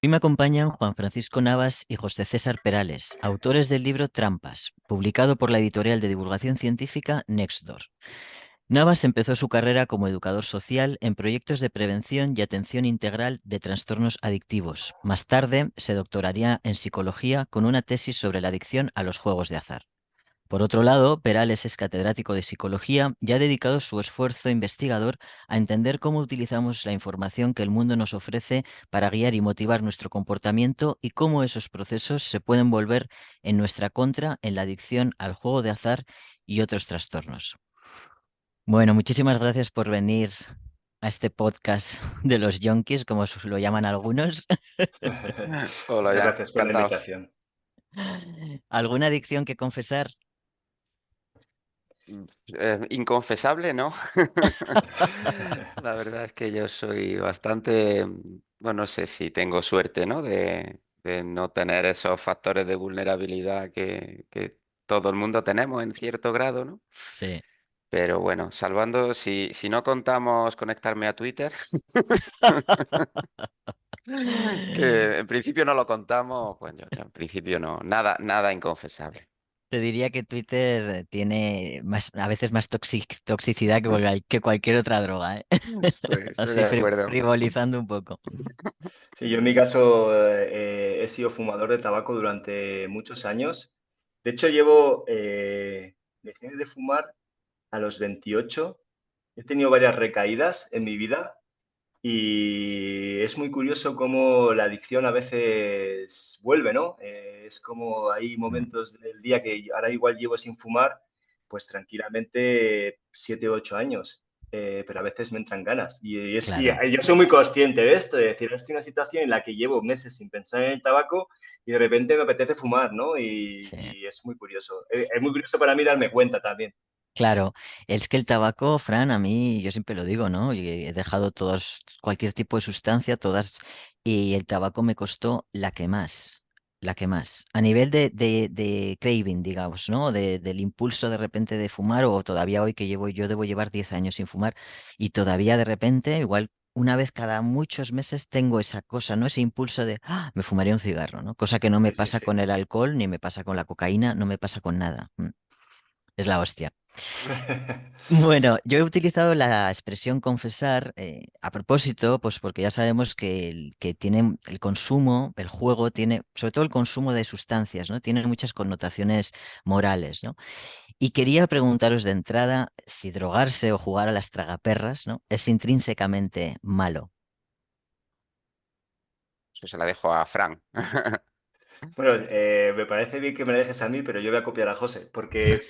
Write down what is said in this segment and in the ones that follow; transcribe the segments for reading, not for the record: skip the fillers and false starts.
Hoy me acompañan Juan Francisco Navas y José César Perales, autores del libro Trampas, publicado por la editorial de divulgación científica Nextdoor. Navas empezó su carrera como educador social en proyectos de prevención y atención integral de trastornos adictivos. Más tarde se doctoraría en psicología con una tesis sobre la adicción a los juegos de azar. Por otro lado, Perales es catedrático de psicología y ha dedicado su esfuerzo investigador a entender cómo utilizamos la información que el mundo nos ofrece para guiar y motivar nuestro comportamiento y cómo esos procesos se pueden volver en nuestra contra en la adicción al juego de azar y otros trastornos. Bueno, muchísimas gracias por venir a este podcast de los yonkis, como lo llaman algunos. Hola, Muchas Jan, gracias por la encantado. invitación. ¿Alguna adicción que confesar? Inconfesable, ¿no? La verdad es que yo soy bastante, bueno, no sé si tengo suerte, ¿no? De no tener esos factores de vulnerabilidad que todo el mundo tenemos en cierto grado, ¿no? Sí. Pero bueno, salvando, si no contamos conectarme a Twitter, que en principio no lo contamos, pues yo en principio no, nada inconfesable. Te diría que Twitter tiene a veces más toxicidad que cualquier otra droga, ¿eh? Estoy Así de acuerdo. frivolizando un poco. Sí, yo en mi caso he sido fumador de tabaco durante muchos años. De hecho, dejé de fumar a los 28. He tenido varias recaídas en mi vida y es muy curioso cómo la adicción a veces vuelve, ¿no? Es como hay Mm. momentos del día que ahora igual llevo sin fumar, pues tranquilamente 7 u 8 años, pero a veces me entran ganas. Claro, Yo soy muy consciente de esto, de decir, estoy en una situación en la que llevo meses sin pensar en el tabaco y de repente me apetece fumar, ¿no? sí. Y es muy curioso. Es muy curioso para mí darme cuenta también. Claro, es que el tabaco, Fran, a mí, yo siempre lo digo, ¿no? Y he dejado cualquier tipo de sustancia, todas, y el tabaco me costó la que más. A nivel de craving, digamos, ¿no? Del impulso de repente de fumar, o todavía hoy que yo debo llevar 10 años sin fumar, y todavía de repente, igual una vez cada muchos meses tengo esa cosa, ¿no? Ese impulso de, me fumaría un cigarro, ¿no? Cosa que no me Sí, sí, pasa sí. con el alcohol, ni me pasa con la cocaína, no me pasa con nada. Es la hostia. Bueno, yo he utilizado la expresión confesar a propósito, pues porque ya sabemos que tiene el consumo, el juego tiene, sobre todo el consumo de sustancias, ¿no? Tiene muchas connotaciones morales, ¿no? Y quería preguntaros de entrada si drogarse o jugar a las tragaperras, ¿no? Es intrínsecamente malo. Eso se la dejo a Fran. Bueno, me parece bien que me la dejes a mí, pero yo voy a copiar a José, porque,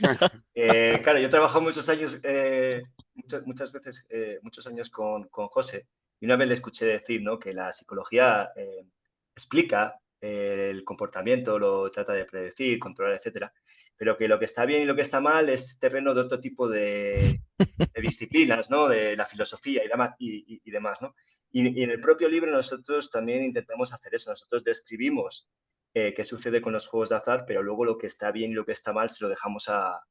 claro, yo he trabajado muchos años, muchas veces, muchos años con José, y una vez le escuché decir, ¿no? Que la psicología explica el comportamiento, lo trata de predecir, controlar, etcétera, pero que lo que está bien y lo que está mal es terreno de otro tipo de disciplinas, ¿no? De la filosofía y demás, ¿no? Y en el propio libro nosotros también intentamos hacer eso, nosotros describimos qué sucede con los juegos de azar, pero luego lo que está bien y lo que está mal se lo dejamos a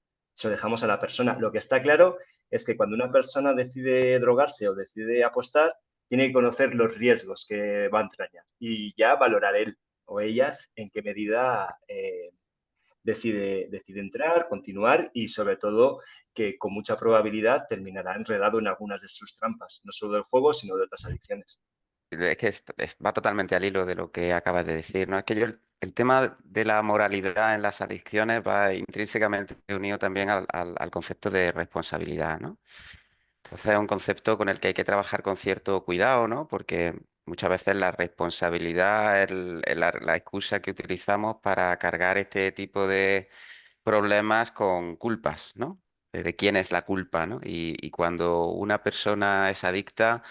la persona. Lo que está claro es que cuando una persona decide drogarse o decide apostar, tiene que conocer los riesgos que va a entrañar y ya valorar él o ellas en qué medida decide entrar, continuar y sobre todo que con mucha probabilidad terminará enredado en algunas de sus trampas, no solo del juego, sino de otras adicciones. Es que va totalmente al hilo de lo que acabas de decir, ¿no? Es que yo el tema de la moralidad en las adicciones va intrínsecamente unido también al concepto de responsabilidad, ¿no? Entonces es un concepto con el que hay que trabajar con cierto cuidado, ¿no? Porque muchas veces la responsabilidad es la excusa que utilizamos para cargar este tipo de problemas con culpas, ¿no? De quién es la culpa, ¿no? Y cuando una persona es adicta,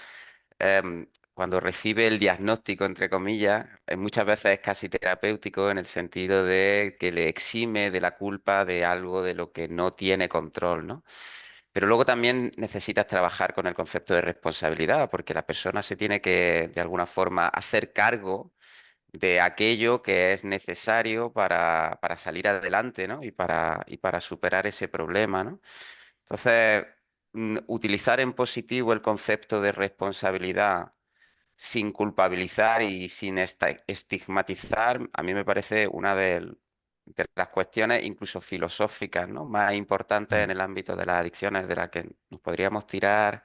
cuando recibe el diagnóstico, entre comillas, muchas veces es casi terapéutico en el sentido de que le exime de la culpa de algo de lo que no tiene control, ¿no? Pero luego también necesitas trabajar con el concepto de responsabilidad, porque la persona se tiene que, de alguna forma, hacer cargo de aquello que es necesario para salir adelante, ¿no? Y para superar ese problema, ¿no? Entonces, utilizar en positivo el concepto de responsabilidad sin culpabilizar y sin estigmatizar, a mí me parece una de las cuestiones incluso filosóficas, ¿no? Más importantes Mm. en el ámbito de las adicciones, de las que nos podríamos tirar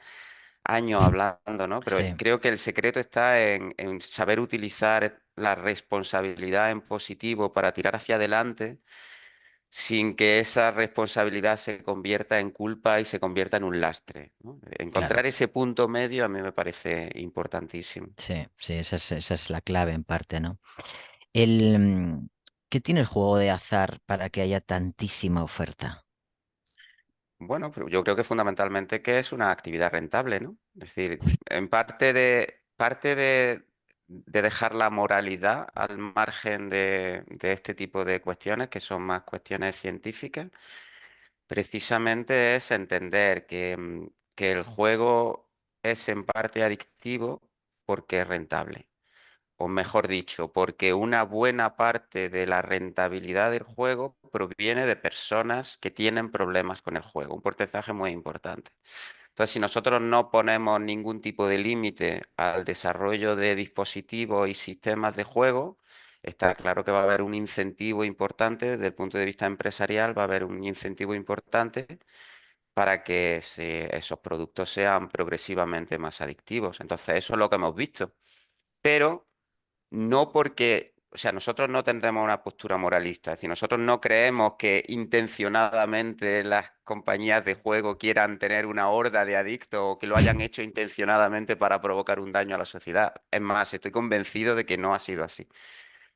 años hablando, ¿no? Pero Sí, creo que el secreto está en saber utilizar la responsabilidad en positivo para tirar hacia adelante sin que esa responsabilidad se convierta en culpa y se convierta en un lastre, ¿no? claro. Encontrar ese punto medio a mí me parece importantísimo. Sí, sí, esa es la clave en parte, ¿no? El, mm, ¿Qué tiene el juego de azar para que haya tantísima oferta? Bueno, pero yo creo que fundamentalmente que es una actividad rentable, ¿no? Es decir, en parte de dejar la moralidad al margen de este tipo de cuestiones, que son más cuestiones científicas, precisamente es entender que el juego es en parte adictivo porque es rentable. O mejor dicho, porque una buena parte de la rentabilidad del juego proviene de personas que tienen problemas con el juego, un porcentaje muy importante. Entonces, si nosotros no ponemos ningún tipo de límite al desarrollo de dispositivos y sistemas de juego, está claro que va a haber un incentivo importante desde el punto de vista empresarial, va a haber un incentivo importante para que esos productos sean progresivamente más adictivos. Entonces, eso es lo que hemos visto. Pero no porque, o sea, nosotros no tendremos una postura moralista, es decir, nosotros no creemos que intencionadamente las compañías de juego quieran tener una horda de adictos o que lo hayan hecho intencionadamente para provocar un daño a la sociedad. Es más, estoy convencido de que no ha sido así.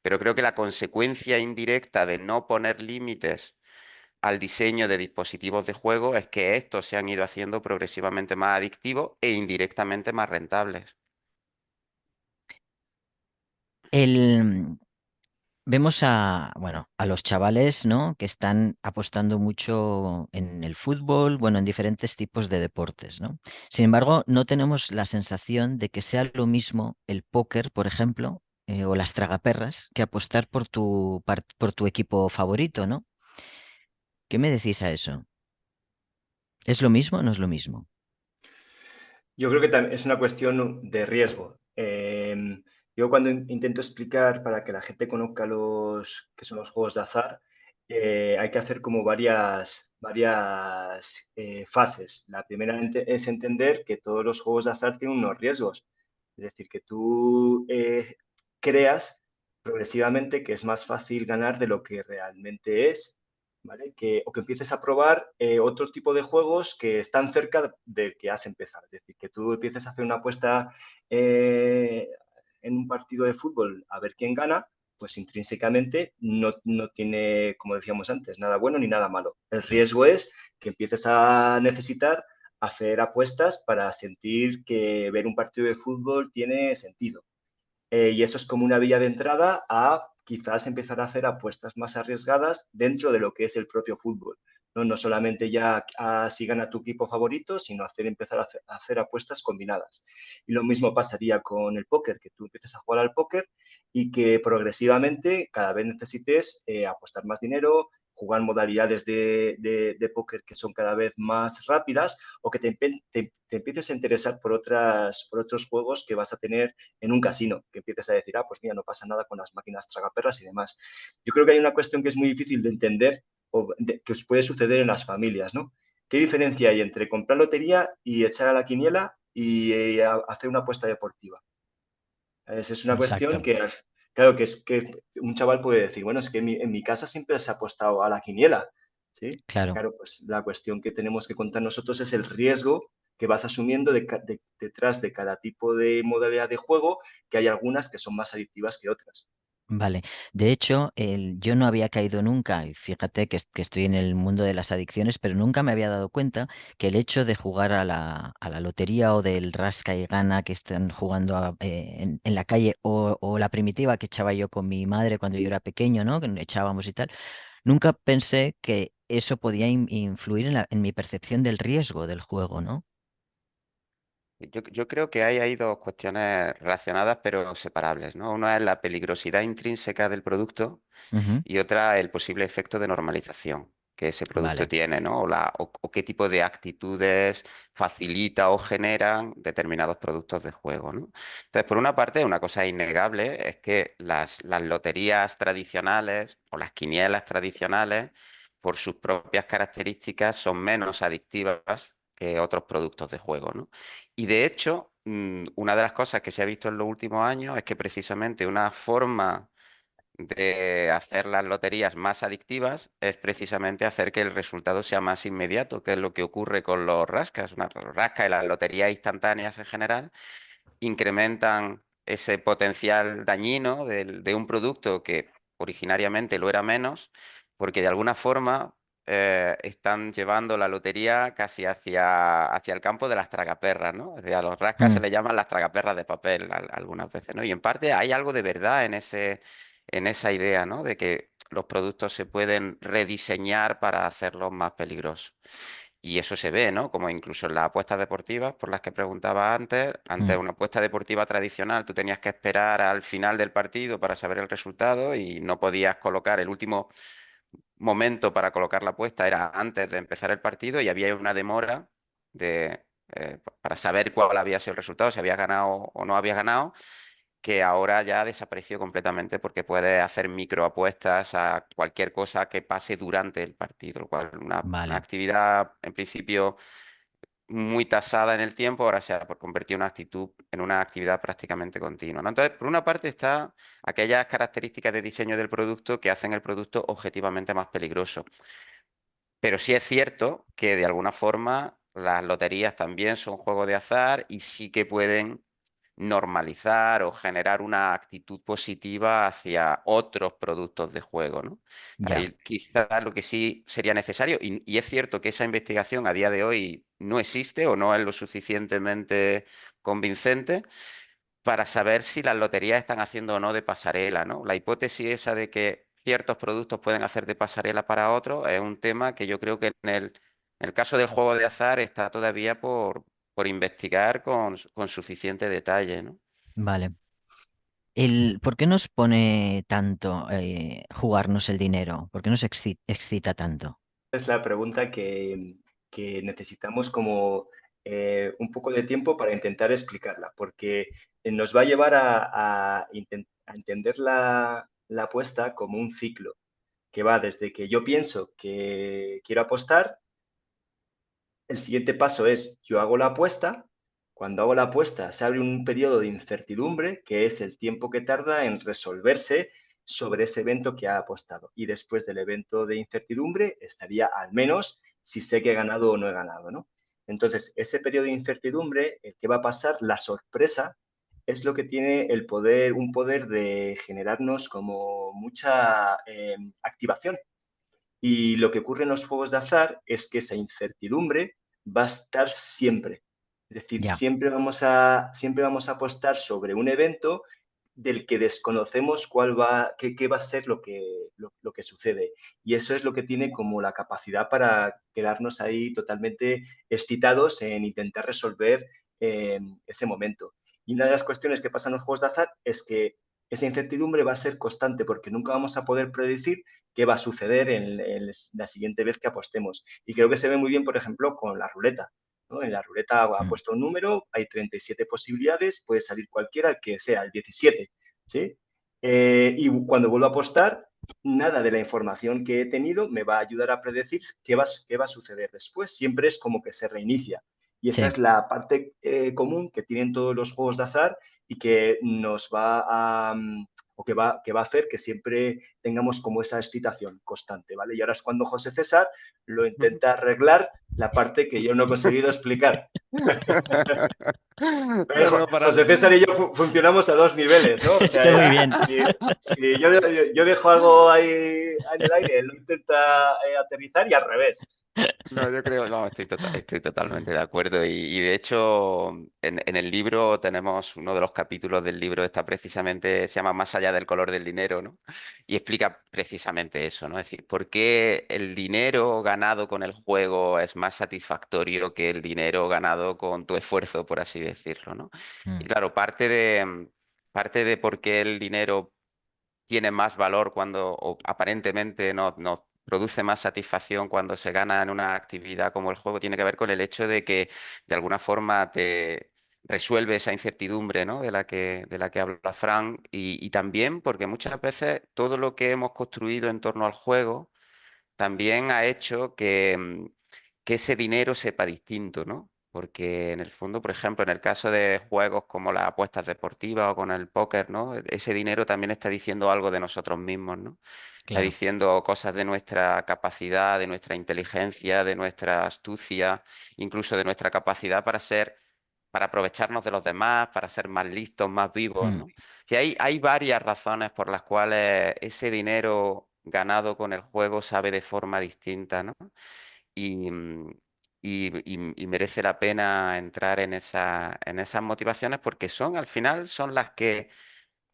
Pero creo que la consecuencia indirecta de no poner límites al diseño de dispositivos de juego es que estos se han ido haciendo progresivamente más adictivos e indirectamente más rentables. El, Vemos bueno, a los chavales, ¿no? Que están apostando mucho en el fútbol, bueno, en diferentes tipos de deportes, ¿no? Sin embargo, no tenemos la sensación de que sea lo mismo el póker, por ejemplo, o las tragaperras, que apostar por por tu equipo favorito, ¿no? ¿Qué me decís a eso? ¿Es lo mismo o no es lo mismo? Yo creo que es una cuestión de riesgo. Yo cuando intento explicar para que la gente conozca los que son los juegos de azar, hay que hacer como varias fases. La primera es entender que todos los juegos de azar tienen unos riesgos. Es decir, que tú creas progresivamente que es más fácil ganar de lo que realmente es, ¿vale? O que empieces a probar otro tipo de juegos que están cerca del que has empezado. Es decir, que tú empieces a hacer una apuesta eh, en un partido de fútbol a ver quién gana, pues intrínsecamente no tiene, como decíamos antes, nada bueno ni nada malo. El riesgo es que empieces a necesitar hacer apuestas para sentir que ver un partido de fútbol tiene sentido. Y eso es como una vía de entrada a quizás empezar a hacer apuestas más arriesgadas dentro de lo que es el propio fútbol. No solamente ya a si gana tu equipo favorito, sino empezar a hacer apuestas combinadas. Y lo mismo pasaría con el póker, que tú empieces a jugar al póker y que progresivamente cada vez necesites apostar más dinero, jugar modalidades de póker que son cada vez más rápidas o que te empieces a interesar por otros juegos que vas a tener en un casino, que empieces a decir, pues mira, no pasa nada con las máquinas tragaperras y demás. Yo creo que hay una cuestión que es muy difícil de entender que os puede suceder en las familias, ¿no? ¿Qué diferencia hay entre comprar lotería y echar a la quiniela y hacer una apuesta deportiva? Es una cuestión Exacto, que, claro, que es que un chaval puede decir, bueno, es que en mi casa siempre se ha apostado a la quiniela, ¿sí? claro. Claro, pues la cuestión que tenemos que contar nosotros es el riesgo que vas asumiendo detrás de cada tipo de modalidad de juego, que hay algunas que son más adictivas que otras. Vale, de hecho, yo no había caído nunca, y fíjate que estoy en el mundo de las adicciones, pero nunca me había dado cuenta que el hecho de jugar a a la lotería o del rasca y gana que están jugando en la calle o la primitiva que echaba yo con mi madre cuando yo era pequeño, ¿no? Que echábamos y tal, nunca pensé que eso podía influir en en mi percepción del riesgo del juego, ¿no? Yo creo que hay ahí dos cuestiones relacionadas pero separables, ¿no? Una es la peligrosidad intrínseca del producto Ujú, y otra el posible efecto de normalización que ese producto Vale, tiene, ¿no? O qué tipo de actitudes facilita o generan determinados productos de juego, ¿no? Entonces, por una parte, una cosa innegable es que las loterías tradicionales o las quinielas tradicionales, por sus propias características, son menos adictivas que otros productos de juego, ¿no? Y de hecho, una de las cosas que se ha visto en los últimos años es que precisamente una forma de hacer las loterías más adictivas es precisamente hacer que el resultado sea más inmediato, que es lo que ocurre con los rascas. Los rascas y las loterías instantáneas en general incrementan ese potencial dañino de un producto que originariamente lo era menos, porque de alguna forma están llevando la lotería casi hacia el campo de las tragaperras, ¿no? O sea, a los rascas se mm, le llaman las tragaperras de papel algunas veces, ¿no? Y en parte hay algo de verdad en esa idea, ¿no? De que los productos se pueden rediseñar para hacerlos más peligrosos. Y eso se ve, ¿no? Como incluso en las apuestas deportivas, por las que preguntaba antes, mm, una apuesta deportiva tradicional, tú tenías que esperar al final del partido para saber el resultado y no podías colocar el último momento para colocar la apuesta, era antes de empezar el partido y había una demora para saber cuál había sido el resultado, si habías ganado o no habías ganado, que ahora ya desapareció completamente porque puedes hacer microapuestas a cualquier cosa que pase durante el partido, lo cual una vale, actividad en principio muy tasada en el tiempo, ahora se ha convertido una actitud en una actividad prácticamente continua, ¿no? Entonces, por una parte está aquellas características de diseño del producto que hacen el producto objetivamente más peligroso. Pero sí es cierto que de alguna forma las loterías también son juegos de azar y sí que pueden normalizar o generar una actitud positiva hacia otros productos de juego, ¿no? ya, Ahí quizás lo que sí sería necesario, y es cierto que esa investigación a día de hoy no existe o no es lo suficientemente convincente para saber si las loterías están haciendo o no de pasarela, ¿no? La hipótesis esa de que ciertos productos pueden hacer de pasarela para otros es un tema que yo creo que en el caso del juego de azar está todavía por investigar con suficiente detalle, ¿no? vale. ¿Por qué nos pone tanto jugarnos el dinero? ¿Por qué nos excita tanto? Es la pregunta que necesitamos como un poco de tiempo para intentar explicarla, porque nos va a llevar a entender la apuesta como un ciclo, que va desde que yo pienso que quiero apostar. El siguiente paso es, yo hago la apuesta. Cuando hago la apuesta, se abre un periodo de incertidumbre, que es el tiempo que tarda en resolverse sobre ese evento que ha apostado. Y después del evento de incertidumbre, estaría al menos si sé que he ganado o no he ganado, ¿no? Entonces, ese periodo de incertidumbre, el que va a pasar, la sorpresa, es lo que tiene el poder, un poder de generarnos como mucha activación. Y lo que ocurre en los juegos de azar es que esa incertidumbre va a estar siempre. Es decir, Ya, siempre vamos a apostar sobre un evento del que desconocemos qué va a ser lo que sucede. Y eso es lo que tiene como la capacidad para quedarnos ahí totalmente excitados en intentar resolver ese momento. Y una de las cuestiones que pasan en los juegos de azar es que esa incertidumbre va a ser constante porque nunca vamos a poder predecir qué va a suceder en la siguiente vez que apostemos. Y creo que se ve muy bien, por ejemplo, con la ruleta, ¿no? En la ruleta ha mm, puesto un número, hay 37 posibilidades, puede salir cualquiera que sea el 17, ¿sí? Y cuando vuelvo a apostar, nada de la información que he tenido me va a ayudar a predecir qué va a suceder después. Siempre es como que se reinicia. Y esa sí, es la parte común que tienen todos los juegos de azar y que nos va a, o que va a hacer que siempre tengamos como esa excitación constante, ¿vale? Y ahora es cuando José César lo intenta arreglar la parte que yo no he conseguido explicar. No, para... José César y yo funcionamos a dos niveles, ¿no? O está sea, muy bien. si yo dejo algo ahí en el aire, él lo intenta aterrizar y al revés. No, yo creo, no, estoy totalmente de acuerdo. Y de hecho, en el libro tenemos uno de los capítulos del libro, está precisamente, se llama Más allá del color del dinero, ¿no? Y explica precisamente eso, ¿no? Es decir, por qué el dinero ganado con el juego es más satisfactorio que el dinero ganado con tu esfuerzo, por así decirlo, ¿no? Y Mm, claro, parte de por qué el dinero tiene más valor cuando o aparentemente no produce más satisfacción cuando se gana en una actividad como el juego tiene que ver con el hecho de que de alguna forma te resuelve esa incertidumbre, ¿no? De la que habla Fran y también porque muchas veces todo lo que hemos construido en torno al juego también ha hecho que ese dinero sepa distinto, ¿no? Porque en el fondo, por ejemplo, en el caso de juegos como las apuestas deportivas o con el póker, ¿no? Ese dinero también está diciendo algo de nosotros mismos, ¿no? Está Claro. diciendo cosas de nuestra capacidad, de nuestra inteligencia, de nuestra astucia, incluso de nuestra capacidad para aprovecharnos de los demás, para ser más listos, más vivos, Mm. ¿no? Y hay varias razones por las cuales ese dinero ganado con el juego sabe de forma distinta, ¿no? Y, y merece la pena entrar en esas motivaciones porque al final son las que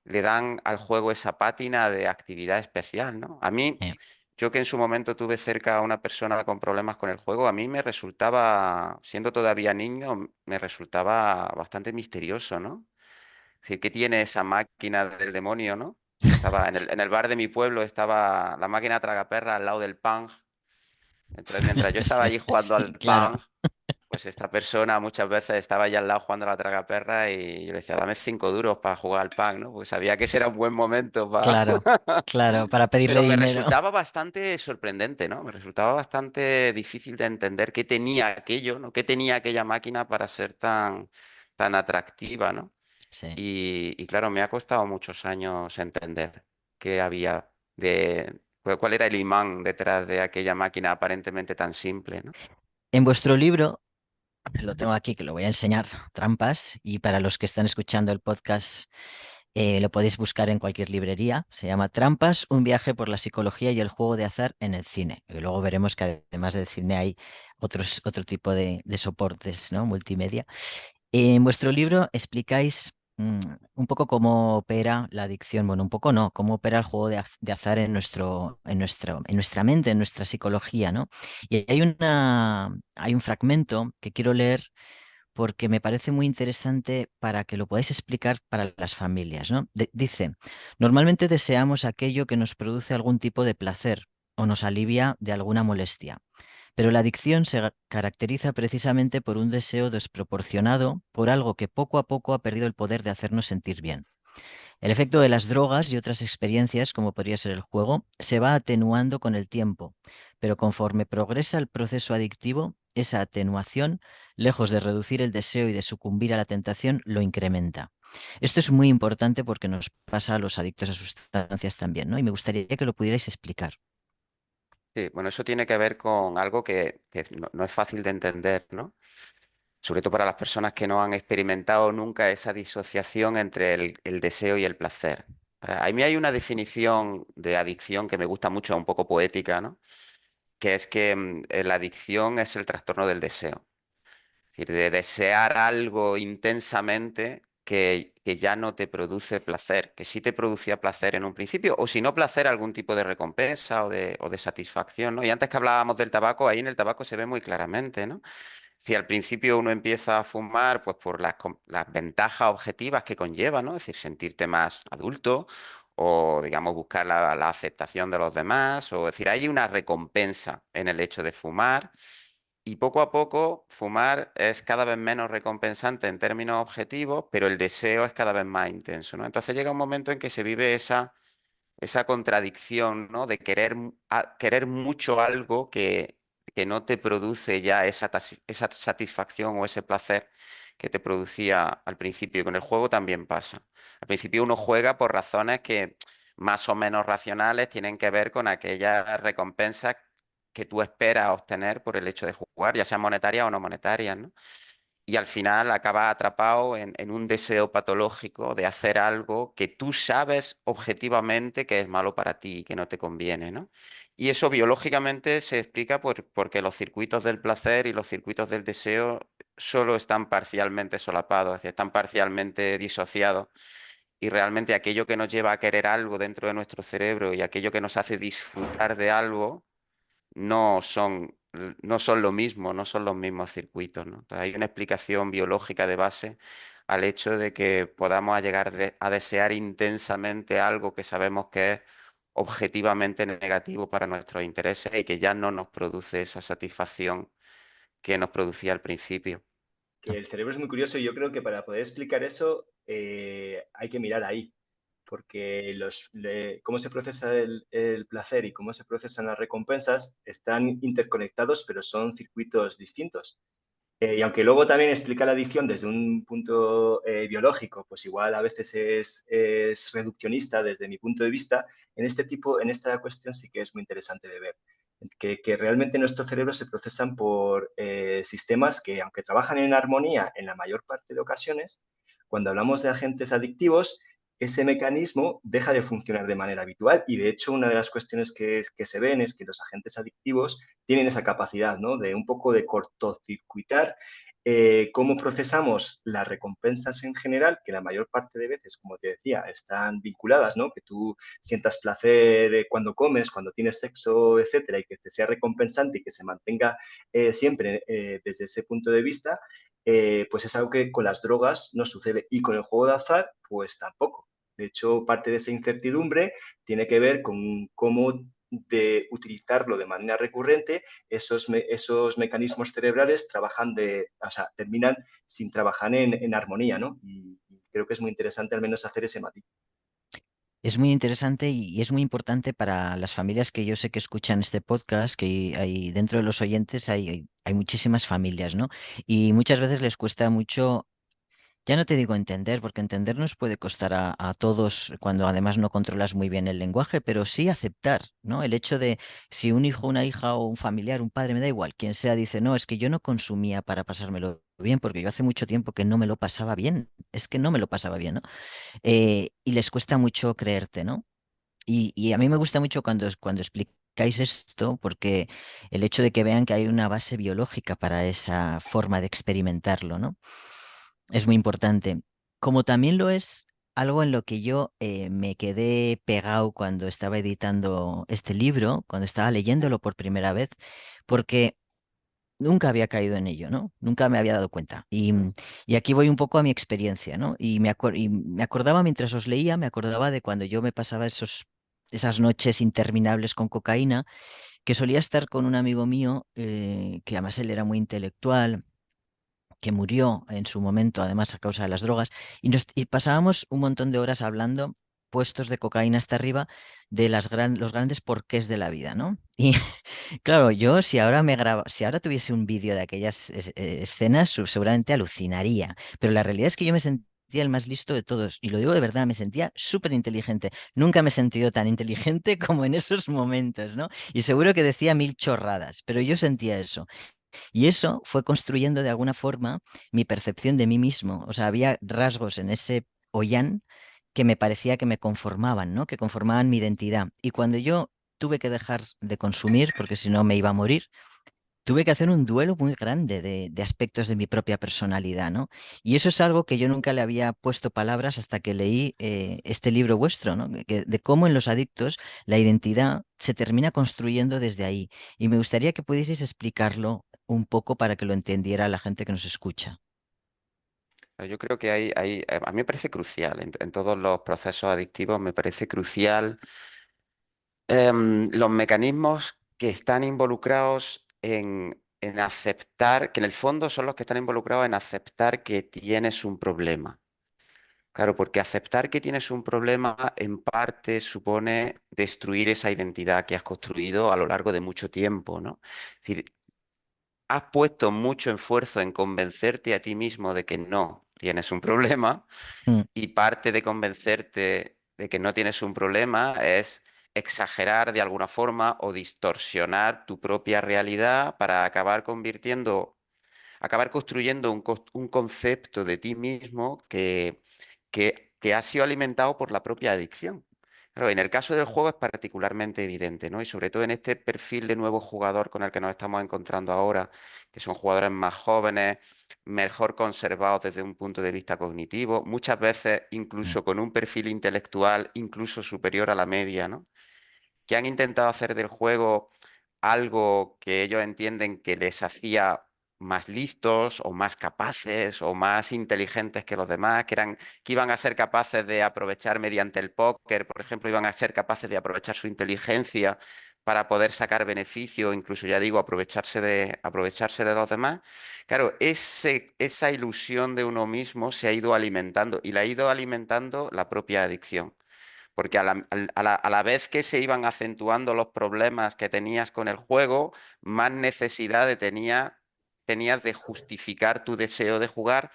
le dan al juego esa pátina de actividad especial, ¿no? A mí, Eh, yo que en su momento tuve cerca a una persona con problemas con el juego, a mí me resultaba, siendo todavía niño, me resultaba bastante misterioso, ¿no? Es decir, ¿qué tiene esa máquina del demonio, ¿no? Estaba en el bar de mi pueblo, estaba la máquina tragaperra al lado del Pang. Entonces, mientras yo estaba Sí, allí jugando sí, al claro, Pang, pues esta persona muchas veces estaba allá al lado jugando a la tragaperra y yo le decía, dame 5 duros para jugar al Pang, ¿no? Porque sabía que ese era un buen momento para... claro, claro, para pedirle Pero me dinero. resultaba bastante sorprendente, ¿no? Me resultaba bastante difícil de entender qué tenía aquello, ¿no? ¿Qué tenía aquella máquina para ser tan atractiva, ¿no? Sí. Y claro, me ha costado muchos años entender qué había cuál era el imán detrás de aquella máquina aparentemente tan simple, ¿no? En vuestro libro, lo tengo aquí, que lo voy a enseñar, Trampas, y para los que están escuchando el podcast, lo podéis buscar en cualquier librería. Se llama Trampas, un viaje por la psicología y el juego de azar en el cine. Y luego veremos que además del cine hay otro tipo de soportes, ¿no? Multimedia. En vuestro libro explicáis un poco cómo opera la adicción, bueno, un poco no, cómo opera el juego de azar en nuestra mente, en nuestra psicología, ¿no? Y hay un fragmento que quiero leer porque me parece muy interesante para que lo podáis explicar para las familias, ¿no? Dice, normalmente deseamos aquello que nos produce algún tipo de placer o nos alivia de alguna molestia. Pero la adicción se caracteriza precisamente por un deseo desproporcionado por algo que poco a poco ha perdido el poder de hacernos sentir bien. El efecto de las drogas y otras experiencias, como podría ser el juego, se va atenuando con el tiempo, pero conforme progresa el proceso adictivo, esa atenuación, lejos de reducir el deseo y de sucumbir a la tentación, lo incrementa. Esto es muy importante porque nos pasa a los adictos a sustancias también, ¿no? Y me gustaría que lo pudierais explicar. Sí, bueno, eso tiene que ver con algo que no es fácil de entender, ¿no? Sobre todo para las personas que no han experimentado nunca esa disociación entre el deseo y el placer. A mí hay una definición de adicción que me gusta mucho, un poco poética, ¿no? Que es que la adicción es el trastorno del deseo. Es decir, de desear algo intensamente que ya no te produce placer, que sí te producía placer en un principio, o si no placer, algún tipo de recompensa o de satisfacción, ¿no? Y antes que hablábamos del tabaco, ahí en el tabaco se ve muy claramente, ¿no? Si al principio uno empieza a fumar, pues por las ventajas objetivas que conlleva, ¿no? Es decir, sentirte más adulto o, digamos, buscar la aceptación de los demás, o es decir, hay una recompensa en el hecho de fumar y poco a poco fumar es cada vez menos recompensante en términos objetivos, pero el deseo es cada vez más intenso, ¿no? Entonces llega un momento en que se vive esa contradicción, ¿no? De querer mucho algo que no te produce ya esa satisfacción o ese placer que te producía al principio. Y con el juego también pasa. Al principio uno juega por razones que más o menos racionales tienen que ver con aquellas recompensas que tú esperas obtener por el hecho de jugar, ya sean monetarias o no monetarias, ¿no? Y al final acabas atrapado en un deseo patológico de hacer algo que tú sabes objetivamente que es malo para ti y que no te conviene, ¿no? Y eso biológicamente se explica porque los circuitos del placer y los circuitos del deseo solo están parcialmente solapados, es decir, están parcialmente disociados. Y realmente aquello que nos lleva a querer algo dentro de nuestro cerebro y aquello que nos hace disfrutar de algo no son lo mismo, no son los mismos circuitos, ¿no? Entonces, hay una explicación biológica de base al hecho de que podamos llegar a desear intensamente algo que sabemos que es objetivamente negativo para nuestros intereses y que ya no nos produce esa satisfacción que nos producía al principio. Que el cerebro es muy curioso y yo creo que para poder explicar eso hay que mirar ahí, porque cómo se procesa el placer y cómo se procesan las recompensas están interconectados, pero son circuitos distintos. Y aunque luego también explica la adicción desde un punto biológico, pues igual a veces es reduccionista desde mi punto de vista, en esta cuestión sí que es muy interesante de ver. Que realmente nuestro cerebro se procesan por sistemas que, aunque trabajan en armonía en la mayor parte de ocasiones, cuando hablamos de agentes adictivos, ese mecanismo deja de funcionar de manera habitual y de hecho una de las cuestiones que se ven es que los agentes adictivos tienen esa capacidad, ¿no? De un poco de cortocircuitar cómo procesamos las recompensas en general, que la mayor parte de veces, como te decía, están vinculadas, ¿no? Que tú sientas placer cuando comes, cuando tienes sexo, etcétera, y que te sea recompensante y que se mantenga siempre desde ese punto de vista, pues es algo que con las drogas no sucede. Y con el juego de azar, pues tampoco. De hecho, parte de esa incertidumbre tiene que ver con cómo de utilizarlo de manera recurrente, esos mecanismos cerebrales terminan sin trabajar en armonía, ¿no? Y creo que es muy interesante al menos hacer ese matiz. Es muy interesante y es muy importante para las familias que yo sé que escuchan este podcast, que hay dentro de los oyentes hay muchísimas familias, ¿no? Y muchas veces les cuesta mucho. Ya no te digo entender, porque entender nos puede costar a todos cuando además no controlas muy bien el lenguaje, pero sí aceptar, ¿no? El hecho de si un hijo, una hija o un familiar, un padre, me da igual, quien sea, dice, no, es que yo no consumía para pasármelo bien, porque yo hace mucho tiempo que no me lo pasaba bien, es que no me lo pasaba bien, ¿no? Y les cuesta mucho creerte, ¿no? Y a mí me gusta mucho cuando explicáis esto, porque el hecho de que vean que hay una base biológica para esa forma de experimentarlo, ¿no? Es muy importante. Como también lo es algo en lo que yo me quedé pegado cuando estaba editando este libro, cuando estaba leyéndolo por primera vez, porque nunca había caído en ello, ¿no? Nunca me había dado cuenta. Y aquí voy un poco a mi experiencia, ¿no? Y me acordaba mientras os leía, me acordaba de cuando yo me pasaba esas noches interminables con cocaína, que solía estar con un amigo mío, que además él era muy intelectual, que murió en su momento, además a causa de las drogas, y pasábamos un montón de horas hablando, puestos de cocaína hasta arriba, de los grandes porqués de la vida, ¿no? Y claro, yo si ahora tuviese un vídeo de aquellas escenas, seguramente alucinaría, pero la realidad es que yo me sentía el más listo de todos, y lo digo de verdad, me sentía súper inteligente. Nunca me he sentido tan inteligente como en esos momentos, ¿no? Y seguro que decía mil chorradas, pero yo sentía eso. Y eso fue construyendo de alguna forma mi percepción de mí mismo. O sea, había rasgos en ese Ollán que me parecía que me conformaban, ¿no? Que conformaban mi identidad. Y cuando yo tuve que dejar de consumir, porque si no me iba a morir, tuve que hacer un duelo muy grande de aspectos de mi propia personalidad, ¿no? Y eso es algo que yo nunca le había puesto palabras hasta que leí este libro vuestro, ¿no? De cómo en los adictos la identidad se termina construyendo desde ahí. Y me gustaría que pudieseis explicarlo un poco para que lo entendiera la gente que nos escucha. Yo creo que a mí me parece crucial, en todos los procesos adictivos me parece crucial los mecanismos que están involucrados en aceptar, que en el fondo son los que están involucrados en aceptar que tienes un problema. Claro, porque aceptar que tienes un problema en parte supone destruir esa identidad que has construido a lo largo de mucho tiempo, ¿no? Es decir, has puesto mucho esfuerzo en convencerte a ti mismo de que no tienes un problema Mm, y parte de convencerte de que no tienes un problema es exagerar de alguna forma o distorsionar tu propia realidad para acabar construyendo un concepto de ti mismo que ha sido alimentado por la propia adicción. Claro, en el caso del juego es particularmente evidente, ¿no? Y sobre todo en este perfil de nuevo jugador con el que nos estamos encontrando ahora, que son jugadores más jóvenes, mejor conservados desde un punto de vista cognitivo, muchas veces mm, incluso con un perfil intelectual incluso superior a la media, ¿no? Que han intentado hacer del juego algo que ellos entienden que les hacía más listos o más capaces o más inteligentes que los demás, que iban a ser capaces de aprovechar mediante el póker, por ejemplo, iban a ser capaces de aprovechar su inteligencia para poder sacar beneficio, incluso ya digo, aprovecharse de los demás. Claro, esa ilusión de uno mismo se ha ido alimentando y la ha ido alimentando la propia adicción. Porque a la vez que se iban acentuando los problemas que tenías con el juego, más tenías de justificar tu deseo de jugar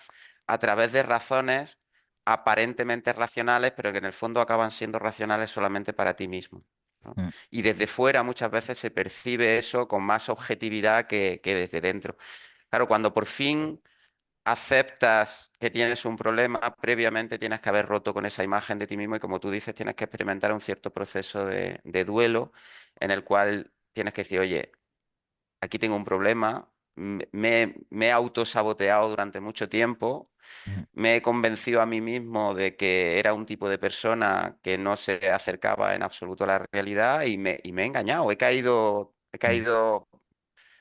a través de razones aparentemente racionales, pero que en el fondo acaban siendo racionales solamente para ti mismo, ¿no? mm, Y desde fuera muchas veces se percibe eso con más objetividad que desde dentro. Claro, cuando por fin aceptas que tienes un problema, previamente tienes que haber roto con esa imagen de ti mismo y como tú dices, tienes que experimentar un cierto proceso de duelo en el cual tienes que decir, oye, aquí tengo un problema, me he autosaboteado durante mucho tiempo, mm, me he convencido a mí mismo de que era un tipo de persona que no se acercaba en absoluto a la realidad y me he engañado, he mm, caído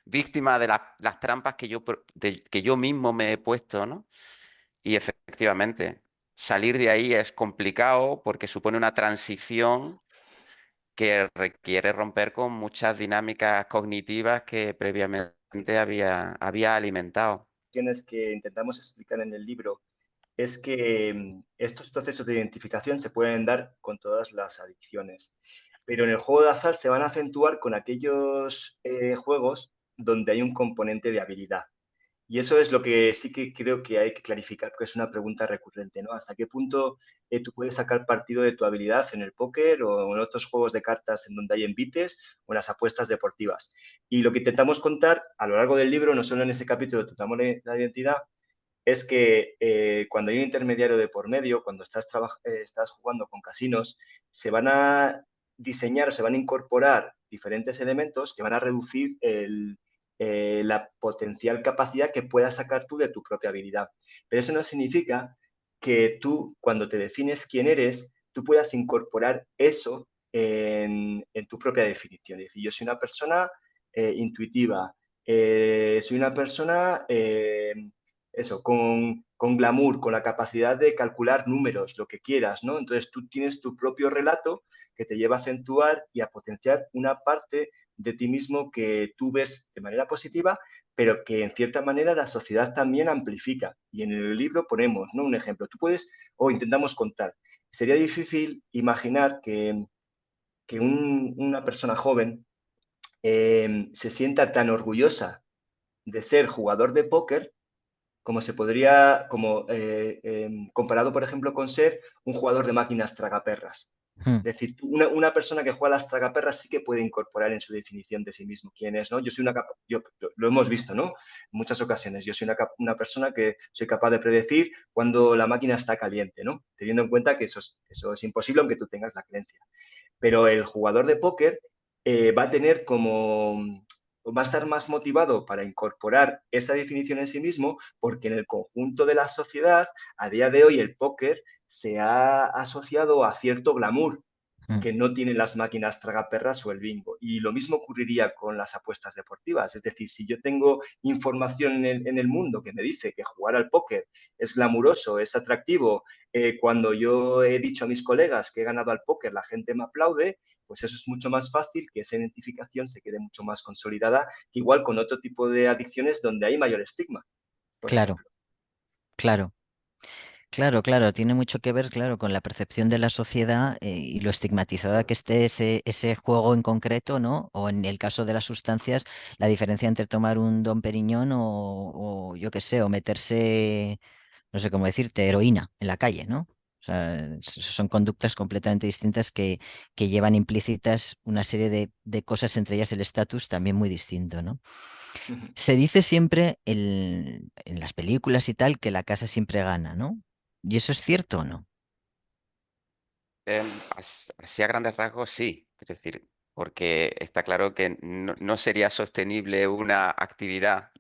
víctima de las trampas que yo mismo me he puesto, ¿no? Y efectivamente, salir de ahí es complicado porque supone una transición que requiere romper con muchas dinámicas cognitivas que previamente había alimentado. Que intentamos explicar en el libro es que estos procesos de identificación se pueden dar con todas las adicciones, pero en el juego de azar se van a acentuar con aquellos juegos donde hay un componente de habilidad. Y eso es lo que sí que creo que hay que clarificar, porque es una pregunta recurrente, ¿no? ¿Hasta qué punto tú puedes sacar partido de tu habilidad en el póker o en otros juegos de cartas en donde hay envites o en las apuestas deportivas? Y lo que intentamos contar a lo largo del libro, no solo en ese capítulo tratamos la identidad, es que cuando hay un intermediario de por medio, cuando estás jugando con casinos, se van a diseñar o se van a incorporar diferentes elementos que van a reducir la potencial capacidad que puedas sacar tú de tu propia habilidad. Pero eso no significa que tú, cuando te defines quién eres, tú puedas incorporar eso en tu propia definición. Es decir, yo soy una persona intuitiva, soy una persona eso, con glamour, con la capacidad de calcular números, lo que quieras, ¿no? Entonces tú tienes tu propio relato que te lleva a acentuar y a potenciar una parte de ti mismo que tú ves de manera positiva, pero que en cierta manera la sociedad también amplifica. Y en el libro ponemos, ¿no? Un ejemplo. Tú puedes, o intentamos contar, sería difícil imaginar que una persona joven se sienta tan orgullosa de ser jugador de póker como se podría, comparado, por ejemplo, con ser un jugador de máquinas tragaperras. mm, Es decir, una persona que juega a las tragaperras sí que puede incorporar en su definición de sí mismo quién es, ¿no? Yo soy yo, lo hemos visto, ¿no? En muchas ocasiones. Yo soy una persona que soy capaz de predecir cuando la máquina está caliente, ¿no? Teniendo en cuenta que eso es imposible aunque tú tengas la creencia. Pero el jugador de póker va a tener va a estar más motivado para incorporar esa definición en sí mismo porque en el conjunto de la sociedad, a día de hoy, el póker se ha asociado a cierto glamour mm. que no tienen las máquinas tragaperras o el bingo. Y lo mismo ocurriría con las apuestas deportivas. Es decir, si yo tengo información en el mundo que me dice que jugar al póker es glamuroso, es atractivo, cuando yo he dicho a mis colegas que he ganado al póker, la gente me aplaude, pues eso es mucho más fácil que esa identificación se quede mucho más consolidada, igual con otro tipo de adicciones donde hay mayor estigma, por Claro, ejemplo. claro. Claro, claro, tiene mucho que ver, claro, con la percepción de la sociedad y lo estigmatizada que esté ese juego en concreto, ¿no? O en el caso de las sustancias, la diferencia entre tomar un Dom Periñón o yo qué sé, o meterse, no sé cómo decirte, heroína en la calle, ¿no? O sea, son conductas completamente distintas que llevan implícitas una serie de cosas, entre ellas el estatus también muy distinto, ¿no? Se dice siempre en las películas y tal que la casa siempre gana, ¿no? ¿Y eso es cierto o no? Así a grandes rasgos, sí. Es decir, porque está claro que no sería sostenible una actividad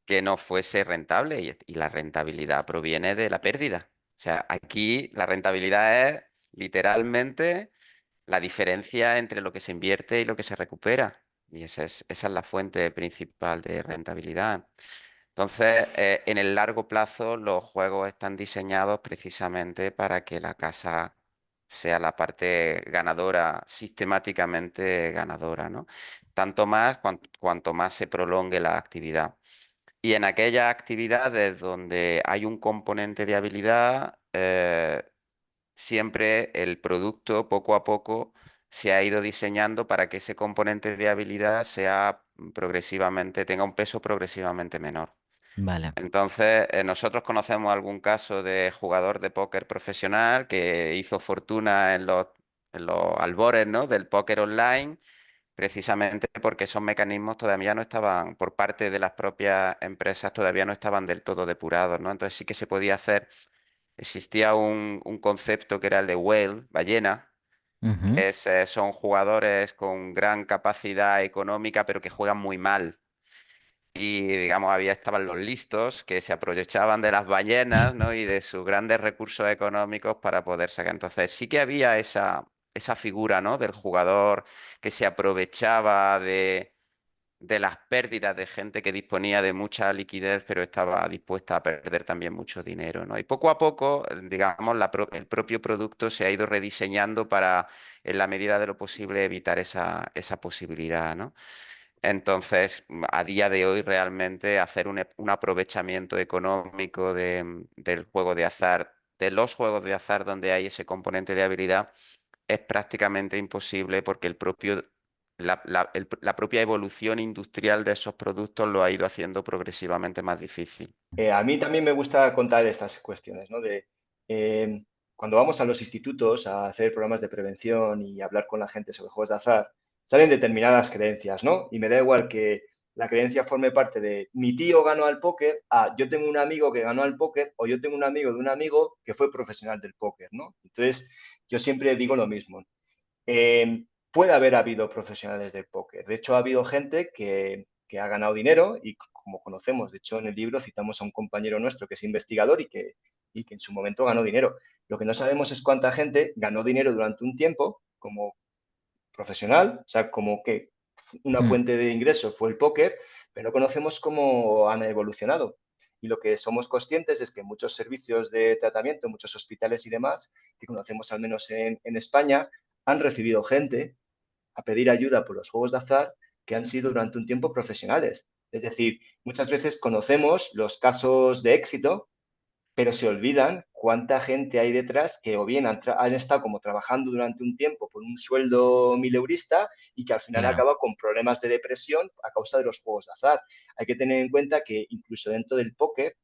que no fuese rentable y la rentabilidad proviene de la pérdida. O sea, aquí la rentabilidad es literalmente la diferencia entre lo que se invierte y lo que se recupera. Y esa es la fuente principal de rentabilidad. Entonces, en el largo plazo, los juegos están diseñados precisamente para que la casa sea la parte ganadora, sistemáticamente ganadora, ¿no? Tanto más cuanto más se prolongue la actividad. Y en aquellas actividades donde hay un componente de habilidad, siempre el producto poco a poco se ha ido diseñando para que ese componente de habilidad sea progresivamente, tenga un peso progresivamente menor. Vale. Entonces, nosotros conocemos algún caso de jugador de póker profesional que hizo fortuna en los albores, ¿no?, del póker online, precisamente porque esos mecanismos todavía no estaban, por parte de las propias empresas, todavía no estaban del todo depurados, ¿no? Entonces sí que se podía hacer. Existía un concepto que era el de whale, ballena, Ujú. que son jugadores con gran capacidad económica, pero que juegan muy mal. Y, digamos, estaban los listos que se aprovechaban de las ballenas, ¿no?, y de sus grandes recursos económicos para poder sacar. Entonces, sí que había esa figura, ¿no?, del jugador que se aprovechaba de las pérdidas de gente que disponía de mucha liquidez, pero estaba dispuesta a perder también mucho dinero, ¿no? Y poco a poco, digamos, el propio producto se ha ido rediseñando para, en la medida de lo posible, evitar esa posibilidad, ¿no? Entonces, a día de hoy, realmente hacer un aprovechamiento económico del juego de azar, de los juegos de azar donde hay ese componente de habilidad, es prácticamente imposible porque la propia evolución industrial de esos productos lo ha ido haciendo progresivamente más difícil. A mí también me gusta contar estas cuestiones, ¿no? Eh, cuando vamos a los institutos a hacer programas de prevención y hablar con la gente sobre juegos de azar, salen determinadas creencias, ¿no? Y me da igual que la creencia forme parte de mi tío ganó al póker, yo tengo un amigo que ganó al póker, o yo tengo un amigo de un amigo que fue profesional del póker, ¿no? Entonces, yo siempre digo lo mismo. Puede haber habido profesionales del póker. De hecho, ha habido gente que ha ganado dinero y como conocemos, de hecho, en el libro citamos a un compañero nuestro que es investigador y que en su momento ganó dinero. Lo que no sabemos es cuánta gente ganó dinero durante un tiempo como profesional, o sea, como que una Mm. fuente de ingreso fue el póker, pero no conocemos cómo han evolucionado. Y lo que somos conscientes es que muchos servicios de tratamiento, muchos hospitales y demás, que conocemos al menos en España, han recibido gente a pedir ayuda por los juegos de azar que han sido durante un tiempo profesionales. Es decir, muchas veces conocemos los casos de éxito, pero se olvidan cuánta gente hay detrás que o bien han estado como trabajando durante un tiempo por un sueldo mileurista y que al final Claro, acaba con problemas de depresión a causa de los juegos de azar. Hay que tener en cuenta que incluso dentro del póker,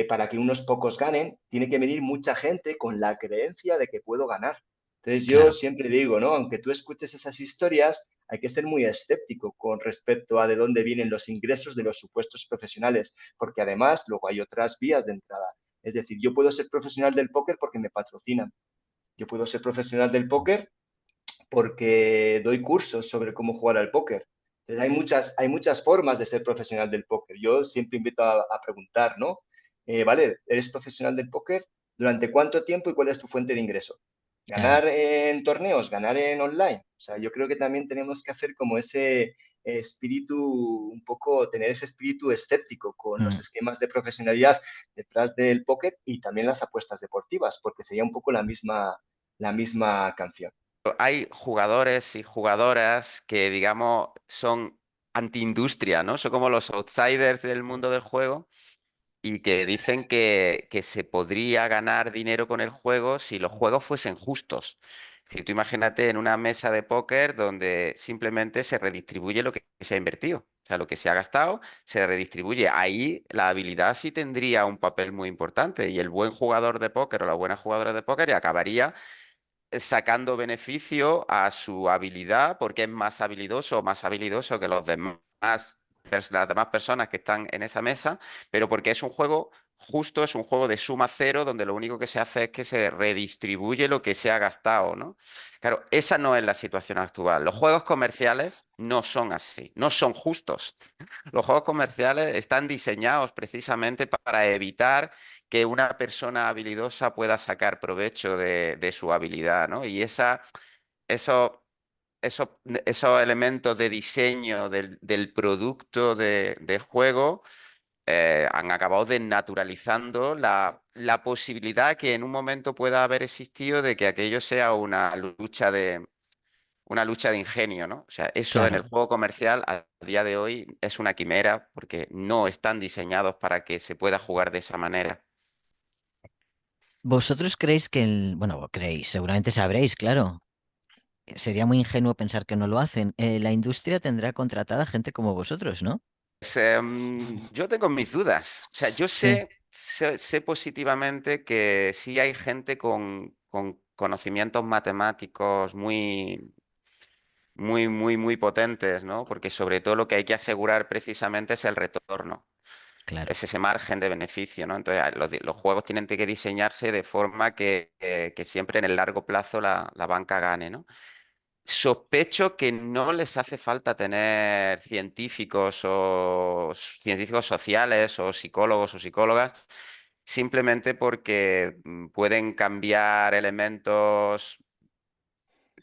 para que unos pocos ganen, tiene que venir mucha gente con la creencia de que puedo ganar. Entonces yo claro. siempre digo, ¿no? Aunque tú escuches esas historias, hay que ser muy escéptico con respecto a de dónde vienen los ingresos de los supuestos profesionales, porque además luego hay otras vías de entrada. Es decir, yo puedo ser profesional del póker porque me patrocinan. Yo puedo ser profesional del póker porque doy cursos sobre cómo jugar al póker. Entonces, hay muchas formas de ser profesional del póker. Yo siempre invito a preguntar, ¿no? Vale, ¿eres profesional del póker? ¿Durante cuánto tiempo y cuál es tu fuente de ingreso? Claro. ¿Ganar en torneos? ¿Ganar en online? O sea, yo creo que también tenemos que hacer como ese espíritu, un poco tener ese espíritu escéptico con los Mm. esquemas de profesionalidad detrás del póker y también las apuestas deportivas, porque sería un poco la misma canción. Hay jugadores y jugadoras que, digamos, son antiindustria, ¿no? Son como los outsiders del mundo del juego y que dicen que se podría ganar dinero con el juego si los juegos fuesen justos. Si tú imagínate en una mesa de póker donde simplemente se redistribuye lo que se ha invertido. O sea, lo que se ha gastado se redistribuye. Ahí la habilidad sí tendría un papel muy importante y el buen jugador de póker o la buena jugadora de póker acabaría sacando beneficio a su habilidad porque es más habilidoso o más habilidoso que las demás personas que están en esa mesa, pero porque es un juego justo, es un juego de suma cero donde lo único que se hace es que se redistribuye lo que se ha gastado, ¿no? Claro, esa no es la situación actual. Los juegos comerciales no son así, no son justos. Los juegos comerciales están diseñados precisamente para evitar que una persona habilidosa pueda sacar provecho de su habilidad, ¿no? Y eso esos elementos de diseño del producto de juego han acabado desnaturalizando la posibilidad que en un momento pueda haber existido de que aquello sea una lucha de ingenio, ¿no? O sea, eso en el Claro. juego comercial a día de hoy es una quimera porque no están diseñados para que se pueda jugar de esa manera. ¿Vosotros creéis que bueno, creéis, seguramente sabréis, claro. Sería muy ingenuo pensar que no lo hacen. La industria tendrá contratada gente como vosotros, ¿no? Yo tengo mis dudas. O sea, yo Sí, sé positivamente que sí hay gente con conocimientos matemáticos muy potentes, ¿no? Porque sobre todo lo que hay que asegurar precisamente es el retorno, claro. es ese margen de beneficio, ¿no? Entonces, los juegos tienen que diseñarse de forma que siempre en el largo plazo la banca gane, ¿no? Sospecho que no les hace falta tener científicos sociales o psicólogos o psicólogas, simplemente porque pueden cambiar elementos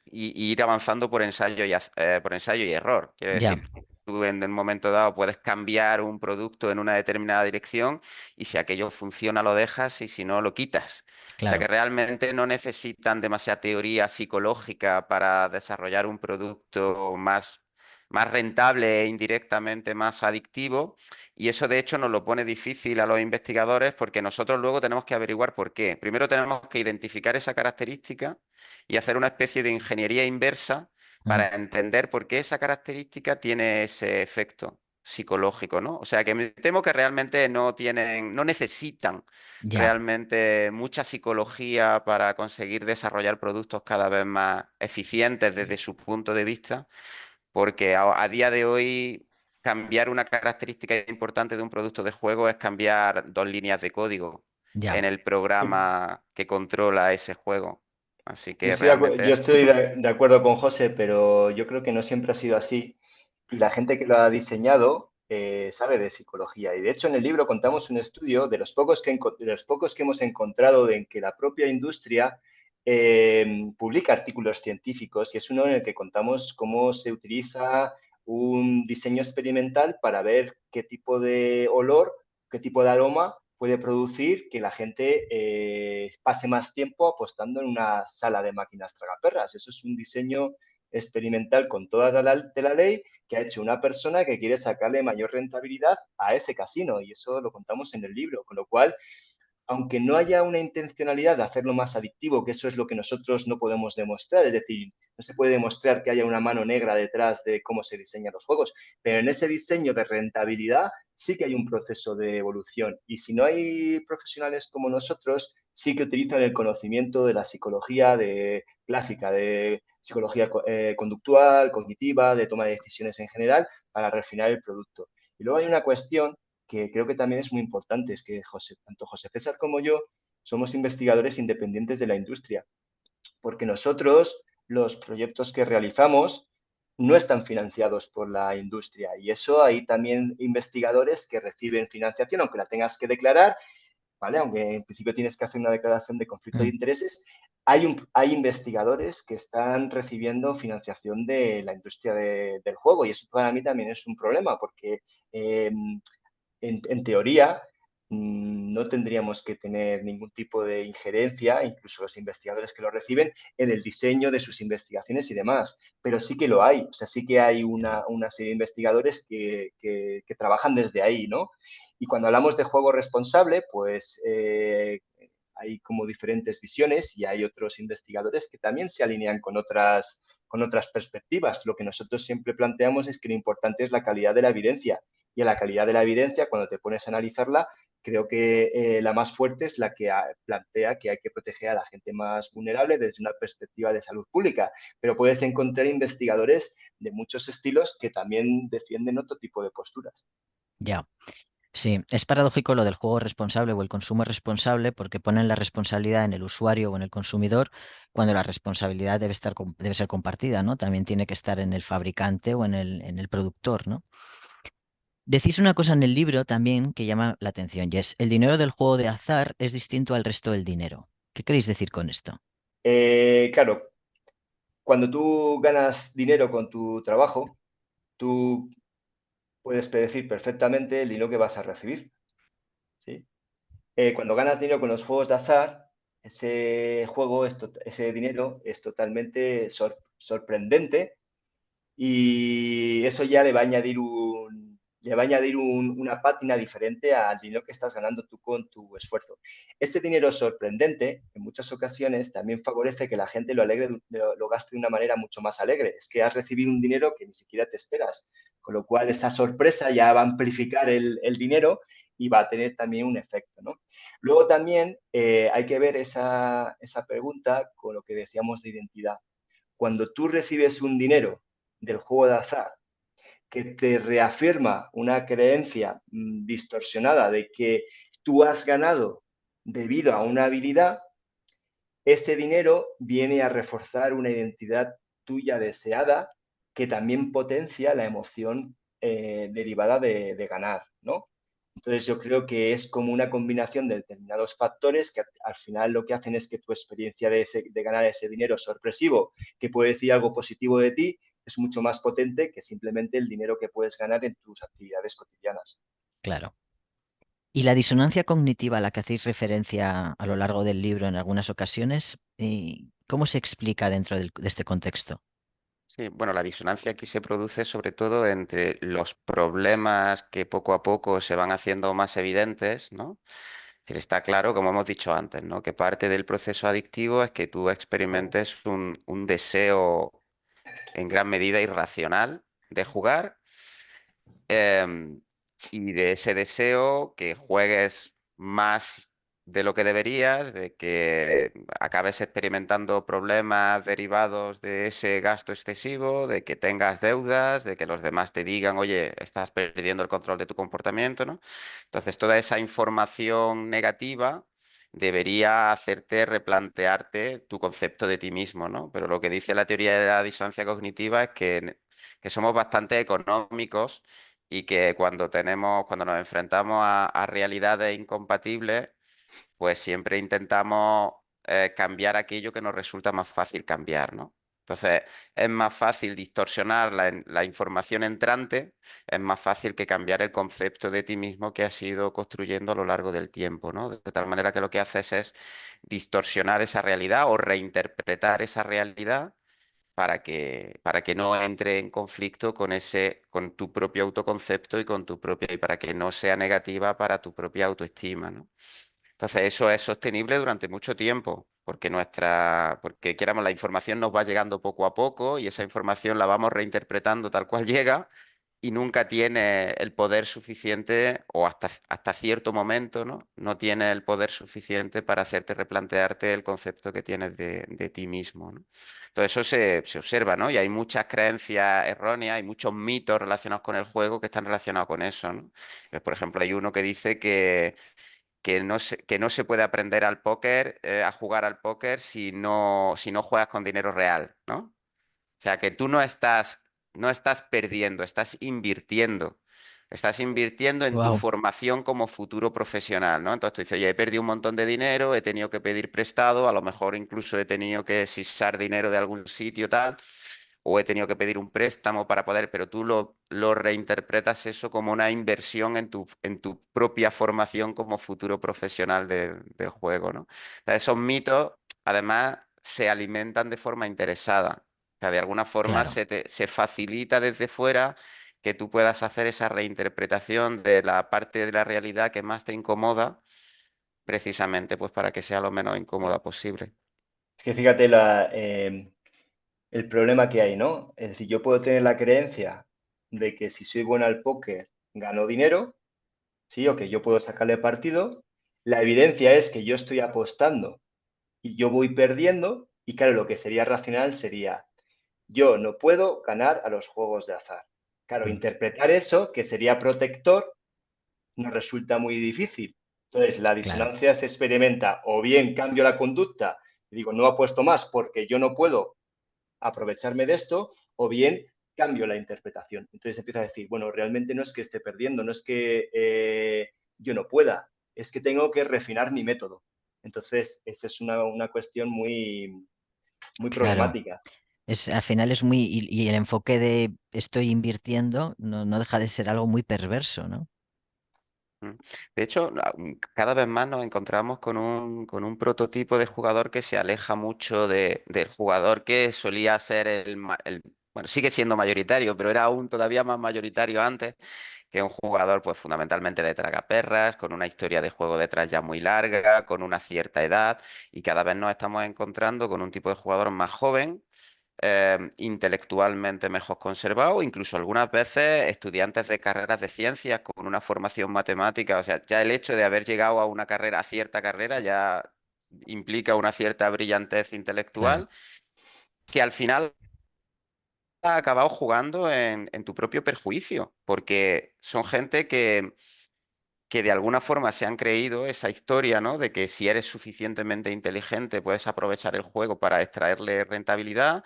y ir avanzando por ensayo y error. Quiero Ya, decir, tú en un momento dado puedes cambiar un producto en una determinada dirección y si aquello funciona lo dejas y si no lo quitas. O sea que claro. realmente no necesitan demasiada teoría psicológica para desarrollar un producto más rentable e indirectamente más adictivo. Y eso de hecho nos lo pone difícil a los investigadores porque nosotros luego tenemos que averiguar por qué. Primero tenemos que identificar esa característica y hacer una especie de ingeniería inversa Mm, para entender por qué esa característica tiene ese efecto psicológico, ¿no? O sea, que me temo que realmente no necesitan ya, realmente mucha psicología para conseguir desarrollar productos cada vez más eficientes desde su punto de vista, porque a día de hoy cambiar una característica importante de un producto de juego es cambiar 2 líneas de código ya. en el Sí. programa que controla ese juego. Así Yo que estoy yo realmente estoy de acuerdo con José, pero yo creo que no siempre ha sido así. Y la gente que lo ha diseñado sabe de psicología. Y de hecho, en el libro contamos un estudio de los pocos de los pocos que hemos encontrado en que la propia industria publica artículos científicos y es uno en el que contamos cómo se utiliza un diseño experimental para ver qué tipo de olor, qué tipo de aroma puede producir que la gente pase más tiempo apostando en una sala de máquinas tragaperras. Eso es un diseño experimental con toda de la ley que ha hecho una persona que quiere sacarle mayor rentabilidad a ese casino y eso lo contamos en el libro, con lo cual aunque no haya una intencionalidad de hacerlo más adictivo, que eso es lo que nosotros no podemos demostrar, es decir, no se puede demostrar que haya una mano negra detrás de cómo se diseñan los juegos, pero en ese diseño de rentabilidad sí que hay un proceso de evolución. Y si no hay profesionales como nosotros, sí que utilizan el conocimiento de la psicología clásica, de psicología conductual, cognitiva, de toma de decisiones en general, para refinar el producto. Y luego hay una cuestión que creo que también es muy importante, es que tanto José César como yo somos investigadores independientes de la industria, porque nosotros los proyectos que realizamos no están financiados por la industria y eso hay también investigadores que reciben financiación, aunque la tengas que declarar, ¿vale? Aunque en principio tienes que hacer una declaración de conflicto de Mm, intereses, hay investigadores que están recibiendo financiación de la industria del juego y eso para mí también es un problema porque en teoría, no tendríamos que tener ningún tipo de injerencia, incluso los investigadores que lo reciben, en el diseño de sus investigaciones y demás. Pero sí que lo hay, o sea, sí que hay una serie de investigadores que trabajan desde ahí, ¿no? Y cuando hablamos de juego responsable, pues hay como diferentes visiones y hay otros investigadores que también se alinean con otras perspectivas. Lo que nosotros siempre planteamos es que lo importante es la calidad de la evidencia y a la calidad de la evidencia, cuando te pones a analizarla, creo que la más fuerte es la que plantea que hay que proteger a la gente más vulnerable desde una perspectiva de salud pública. Pero puedes encontrar investigadores de muchos estilos que también defienden otro tipo de posturas. ya. Sí, es paradójico lo del juego responsable o el consumo responsable porque ponen la responsabilidad en el usuario o en el consumidor cuando la responsabilidad debe ser compartida, ¿no? También tiene que estar en el fabricante o en el productor, ¿no? Decís una cosa en el libro también que llama la atención y es el dinero del juego de azar es distinto al resto del dinero. ¿Qué queréis decir con esto? Claro, cuando tú ganas dinero con tu trabajo, tú puedes predecir perfectamente el dinero que vas a recibir, ¿sí? Cuando ganas dinero con los juegos de azar, ese dinero es totalmente sorprendente y eso ya le va a añadir una pátina diferente al dinero que estás ganando tú con tu esfuerzo. Ese dinero sorprendente, en muchas ocasiones, también favorece que la gente lo gaste de una manera mucho más alegre. Es que has recibido un dinero que ni siquiera te esperas, con lo cual esa sorpresa ya va a amplificar el dinero y va a tener también un efecto, ¿no? Luego también hay que ver esa pregunta con lo que decíamos de identidad. Cuando tú recibes un dinero del juego de azar que te reafirma una creencia distorsionada de que tú has ganado debido a una habilidad, ese dinero viene a reforzar una identidad tuya deseada que también potencia la emoción derivada de ganar, ¿no? Entonces yo creo que es como una combinación de determinados factores que al final lo que hacen es que tu experiencia de ganar ese dinero sorpresivo, que puede decir algo positivo de ti, es mucho más potente que simplemente el dinero que puedes ganar en tus actividades cotidianas. Claro. Y la disonancia cognitiva a la que hacéis referencia a lo largo del libro en algunas ocasiones, ¿cómo se explica dentro de este contexto? Sí, bueno, la disonancia aquí se produce sobre todo entre los problemas que poco a poco se van haciendo más evidentes, ¿no? Es decir, está claro, como hemos dicho antes, ¿no? Que parte del proceso adictivo es que tú experimentes un deseo en gran medida irracional de jugar, em, y de ese deseo que juegues más de lo que deberías, de que acabes experimentando problemas derivados de ese gasto excesivo, de que tengas deudas, de que los demás te digan, oye, estás perdiendo el control de tu comportamiento, ¿no? Entonces, toda esa información negativa debería hacerte replantearte tu concepto de ti mismo, ¿no? Pero lo que dice la teoría de la disonancia cognitiva es que somos bastante económicos y que cuando nos enfrentamos a realidades incompatibles, pues siempre intentamos cambiar aquello que nos resulta más fácil cambiar, ¿no? Entonces, es más fácil distorsionar la información entrante, es más fácil que cambiar el concepto de ti mismo que has ido construyendo a lo largo del tiempo, ¿no? De tal manera que lo que haces es distorsionar esa realidad o reinterpretar esa realidad para que no entre en conflicto con con tu propio autoconcepto y con y para que no sea negativa para tu propia autoestima, ¿no? Entonces, eso es sostenible durante mucho tiempo, porque quieramos, la información nos va llegando poco a poco y esa información la vamos reinterpretando tal cual llega y nunca tiene el poder suficiente, o hasta cierto momento, ¿no? No tiene el poder suficiente para hacerte replantearte el concepto que tienes de ti mismo, ¿no? Todo eso se observa, ¿no? Y hay muchas creencias erróneas, hay muchos mitos relacionados con el juego que están relacionados con eso, ¿no? Pues, por ejemplo, hay uno que dice que no se puede aprender al póker, a jugar al póker si no juegas con dinero real, ¿no? O sea, que tú no estás perdiendo, estás invirtiendo. Estás invirtiendo en tu Wow. formación como futuro profesional, ¿no? Entonces tú dices, oye, he perdido un montón de dinero, he tenido que pedir prestado, a lo mejor incluso he tenido que sisar dinero de algún sitio, tal, o he tenido que pedir un préstamo para poder, pero tú lo reinterpretas eso como una inversión en tu propia formación como futuro profesional del juego, ¿no? Entonces, esos mitos, además, se alimentan de forma interesada. O sea, de alguna forma Claro, se facilita desde fuera que tú puedas hacer esa reinterpretación de la parte de la realidad que más te incomoda, precisamente pues para que sea lo menos incómoda posible. Es que fíjate el problema que hay, ¿no? Es decir, yo puedo tener la creencia de que si soy bueno al póker gano dinero, sí, o que yo puedo sacarle partido. La evidencia es que yo estoy apostando y yo voy perdiendo y claro, lo que sería racional sería, yo no puedo ganar a los juegos de azar. Claro, interpretar eso, que sería protector, nos resulta muy difícil. Entonces, la claro, disonancia se experimenta o bien cambio la conducta y digo, no apuesto más porque yo no puedo aprovecharme de esto, o bien cambio la interpretación. Entonces empiezo a decir, bueno, realmente no es que esté perdiendo, no es que yo no pueda, es que tengo que refinar mi método. Entonces, esa es una cuestión muy claro. problemática. Al final es muy, y el enfoque de estoy invirtiendo no deja de ser algo muy perverso, ¿no? Mm. De hecho, cada vez más nos encontramos con un prototipo de jugador que se aleja mucho del jugador que solía ser bueno, sigue siendo mayoritario, pero era aún todavía más mayoritario antes, que un jugador pues fundamentalmente de tragaperras, con una historia de juego detrás ya muy larga, con una cierta edad, y cada vez nos estamos encontrando con un tipo de jugador más joven, intelectualmente mejor conservado, incluso algunas veces estudiantes de carreras de ciencias con una formación matemática. O sea, ya el hecho de haber llegado a una carrera, a cierta carrera, ya implica una cierta brillantez Claro, intelectual que al final ha acabado jugando en tu propio perjuicio, porque son gente que de alguna forma se han creído esa historia, ¿no? De que si eres suficientemente inteligente puedes aprovechar el juego para extraerle rentabilidad,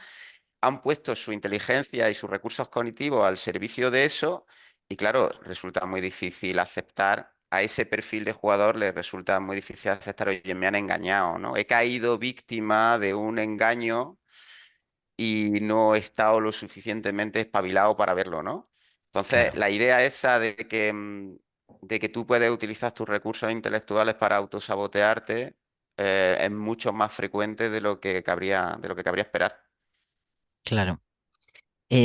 han puesto su inteligencia y sus recursos cognitivos al servicio de eso y claro, resulta muy difícil aceptar a ese perfil de jugador, le resulta muy difícil aceptar, oye, me han engañado, ¿no? He caído víctima de un engaño y no he estado lo suficientemente espabilado para verlo, ¿no? Entonces, claro. la idea esa de que tú puedes utilizar tus recursos intelectuales para autosabotearte es mucho más frecuente de lo que cabría esperar. Claro.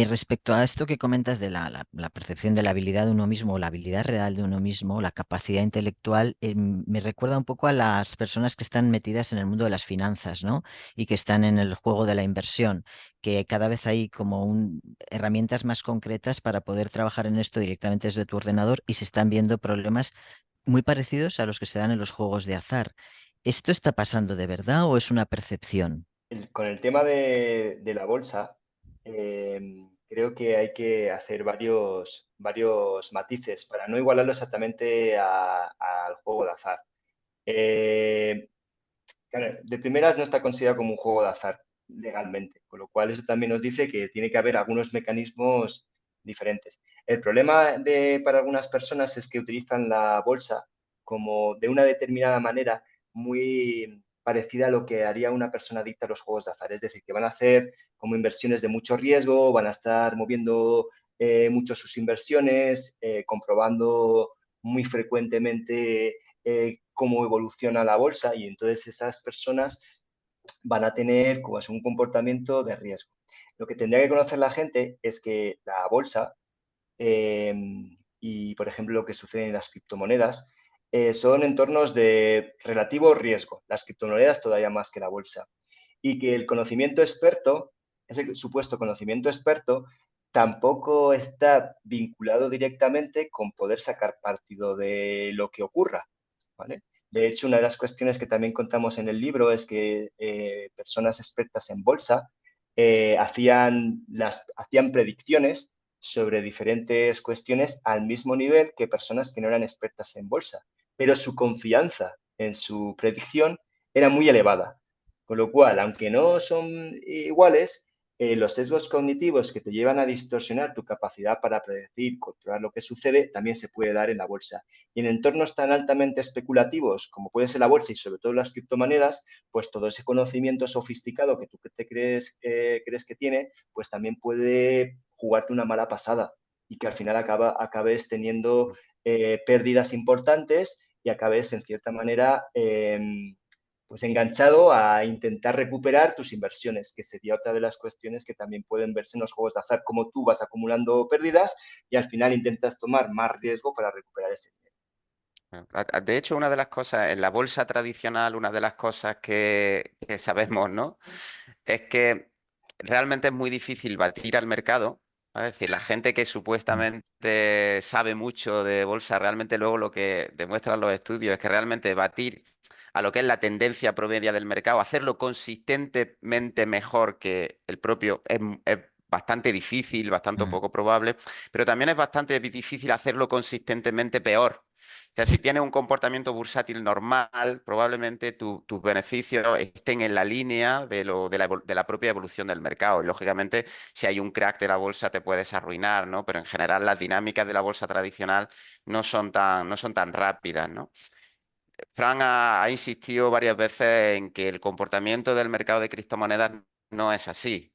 Respecto a esto que comentas de la percepción de la habilidad de uno mismo, o la habilidad real de uno mismo, la capacidad intelectual, me recuerda un poco a las personas que están metidas en el mundo de las finanzas, ¿no? Y que están en el juego de la inversión, que cada vez hay como herramientas más concretas para poder trabajar en esto directamente desde tu ordenador y se están viendo problemas muy parecidos a los que se dan en los juegos de azar. ¿Esto está pasando de verdad o es una percepción? Con el tema de la bolsa, creo que hay que hacer varios matices para no igualarlo exactamente al juego de azar. Eh, claro, de primeras no está considerado como un juego de azar legalmente, con lo cual eso también nos dice que tiene que haber algunos mecanismos diferentes. El problema para algunas personas es que utilizan la bolsa como de una determinada manera muy parecida a lo que haría una persona adicta a los juegos de azar. Es decir, que van a hacer como inversiones de mucho riesgo, van a estar moviendo mucho sus inversiones, comprobando muy frecuentemente cómo evoluciona la bolsa y entonces esas personas van a tener como es un comportamiento de riesgo. Lo que tendría que conocer la gente es que la bolsa eh, y, por ejemplo, lo que sucede en las criptomonedas son entornos de relativo riesgo. Las criptomonedas todavía más que la bolsa. Y que el conocimiento experto, ese supuesto conocimiento experto, tampoco está vinculado directamente con poder sacar partido de lo que ocurra. ¿Vale? De hecho, una de las cuestiones que también contamos en el libro es que personas expertas en bolsa hacían predicciones sobre diferentes cuestiones al mismo nivel que personas que no eran expertas en bolsa, pero su confianza en su predicción era muy elevada. Con lo cual, aunque no son iguales, los sesgos cognitivos que te llevan a distorsionar tu capacidad para predecir, controlar lo que sucede, también se puede dar en la bolsa. Y en entornos tan altamente especulativos como puede ser la bolsa y sobre todo las criptomonedas, pues todo ese conocimiento sofisticado que tú te crees que tiene, pues también puede jugarte una mala pasada y que al final acabes teniendo pérdidas importantes y acabes en cierta manera pues enganchado a intentar recuperar tus inversiones, que sería otra de las cuestiones que también pueden verse en los juegos de azar, como tú vas acumulando pérdidas y al final intentas tomar más riesgo para recuperar ese dinero. De hecho, una de las cosas, en la bolsa tradicional, una de las cosas que sabemos, ¿no? Es que realmente es muy difícil batir al mercado. Es decir, la gente que Mm. supuestamente sabe mucho de bolsa, realmente luego lo que demuestran los estudios es que realmente batir a lo que es la tendencia promedia del mercado, hacerlo consistentemente mejor que el propio, es bastante difícil, bastante Mm. poco probable, pero también es bastante difícil hacerlo consistentemente peor. O sea, si tienes un comportamiento bursátil normal, probablemente tus beneficios estén en la línea de la propia evolución del mercado. Y, lógicamente, si hay un crack de la bolsa, te puedes arruinar, ¿no? Pero en general, las dinámicas de la bolsa tradicional no son tan rápidas, ¿no? Fran ha insistido varias veces en que el comportamiento del mercado de criptomonedas no es así.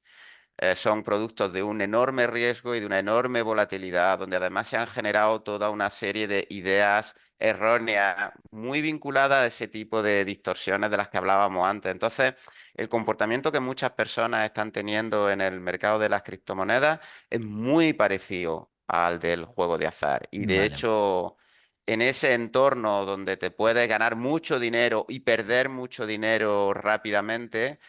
son productos de un enorme riesgo y de una enorme volatilidad, donde además se han generado toda una serie de ideas erróneas muy vinculadas a ese tipo de distorsiones de las que hablábamos antes. Entonces, el comportamiento que muchas personas están teniendo en el mercado de las criptomonedas es muy parecido al del juego de azar. Y de Vale, hecho, en ese entorno donde te puedes ganar mucho dinero y perder mucho dinero rápidamente,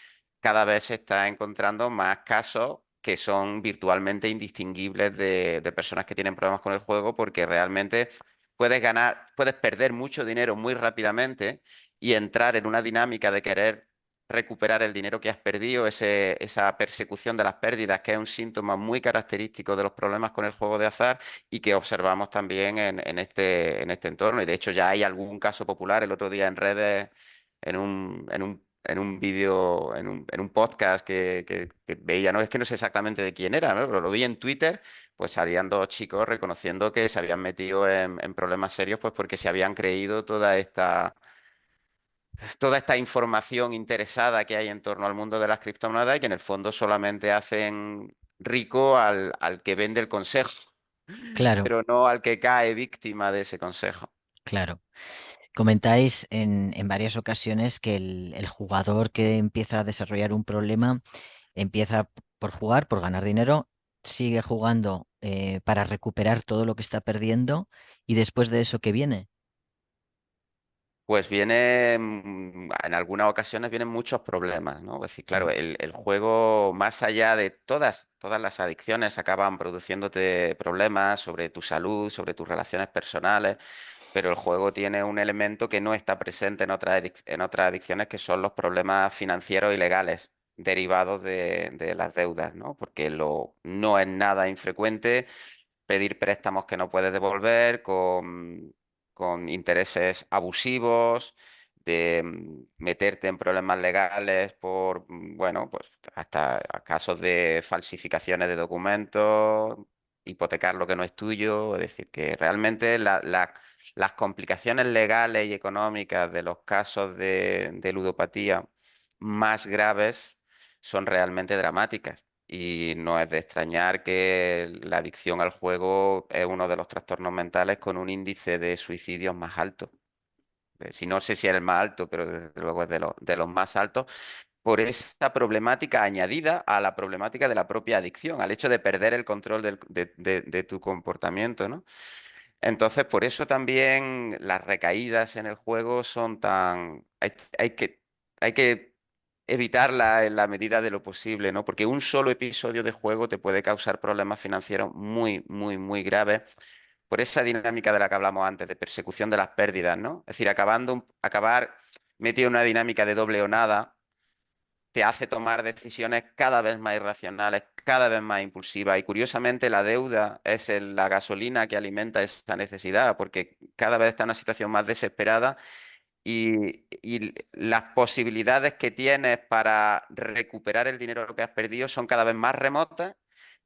cada vez se está encontrando más casos que son virtualmente indistinguibles de personas que tienen problemas con el juego, porque realmente puedes perder mucho dinero muy rápidamente y entrar en una dinámica de querer recuperar el dinero que has perdido, esa persecución de las pérdidas, que es un síntoma muy característico de los problemas con el juego de azar y que observamos también en este entorno. Y de hecho ya hay algún caso popular el otro día en redes, en un vídeo, en un podcast que veía, no es que no sé exactamente de quién era, ¿no? Pero lo vi en Twitter, pues salían dos chicos reconociendo que se habían metido en problemas serios, pues porque se habían creído toda esta información interesada que hay en torno al mundo de las criptomonedas y que en el fondo solamente hacen rico al que vende el consejo, claro, pero no al que cae víctima de ese consejo. claro. Comentáis en varias ocasiones que el jugador que empieza a desarrollar un problema empieza por jugar, por ganar dinero, sigue jugando para recuperar todo lo que está perdiendo y después de eso, ¿qué viene? Pues viene, en algunas ocasiones vienen muchos problemas, ¿no? Es decir, claro, Mm. el juego, más allá de todas las adicciones, acaban produciéndote problemas sobre tu salud, sobre tus relaciones personales, pero el juego tiene un elemento que no está presente en otras adicciones, que son los problemas financieros y legales derivados de las deudas, ¿no? Porque no es nada infrecuente pedir préstamos que no puedes devolver con intereses abusivos, de meterte en problemas legales por, bueno, pues hasta casos de falsificaciones de documentos, hipotecar lo que no es tuyo, es decir, que realmente las complicaciones legales y económicas de los casos de ludopatía más graves son realmente dramáticas. Y no es de extrañar que la adicción al juego es uno de los trastornos mentales con un índice de suicidios más alto. Si no sé si es el más alto, pero desde luego es de los más altos, por esa problemática añadida a la problemática de la propia adicción, al hecho de perder el control de tu comportamiento, ¿no? Entonces, por eso también las recaídas en el juego son tan... hay que evitarla en la medida de lo posible, ¿no? Porque un solo episodio de juego te puede causar problemas financieros muy, muy, muy graves por esa dinámica de la que hablamos antes, de persecución de las pérdidas, ¿no? Es decir, acabar metido en una dinámica de doble o nada te hace tomar decisiones cada vez más irracionales, cada vez más impulsivas. Y curiosamente, la deuda es la gasolina que alimenta esa necesidad, porque cada vez está en una situación más desesperada y las posibilidades que tienes para recuperar el dinero que has perdido son cada vez más remotas,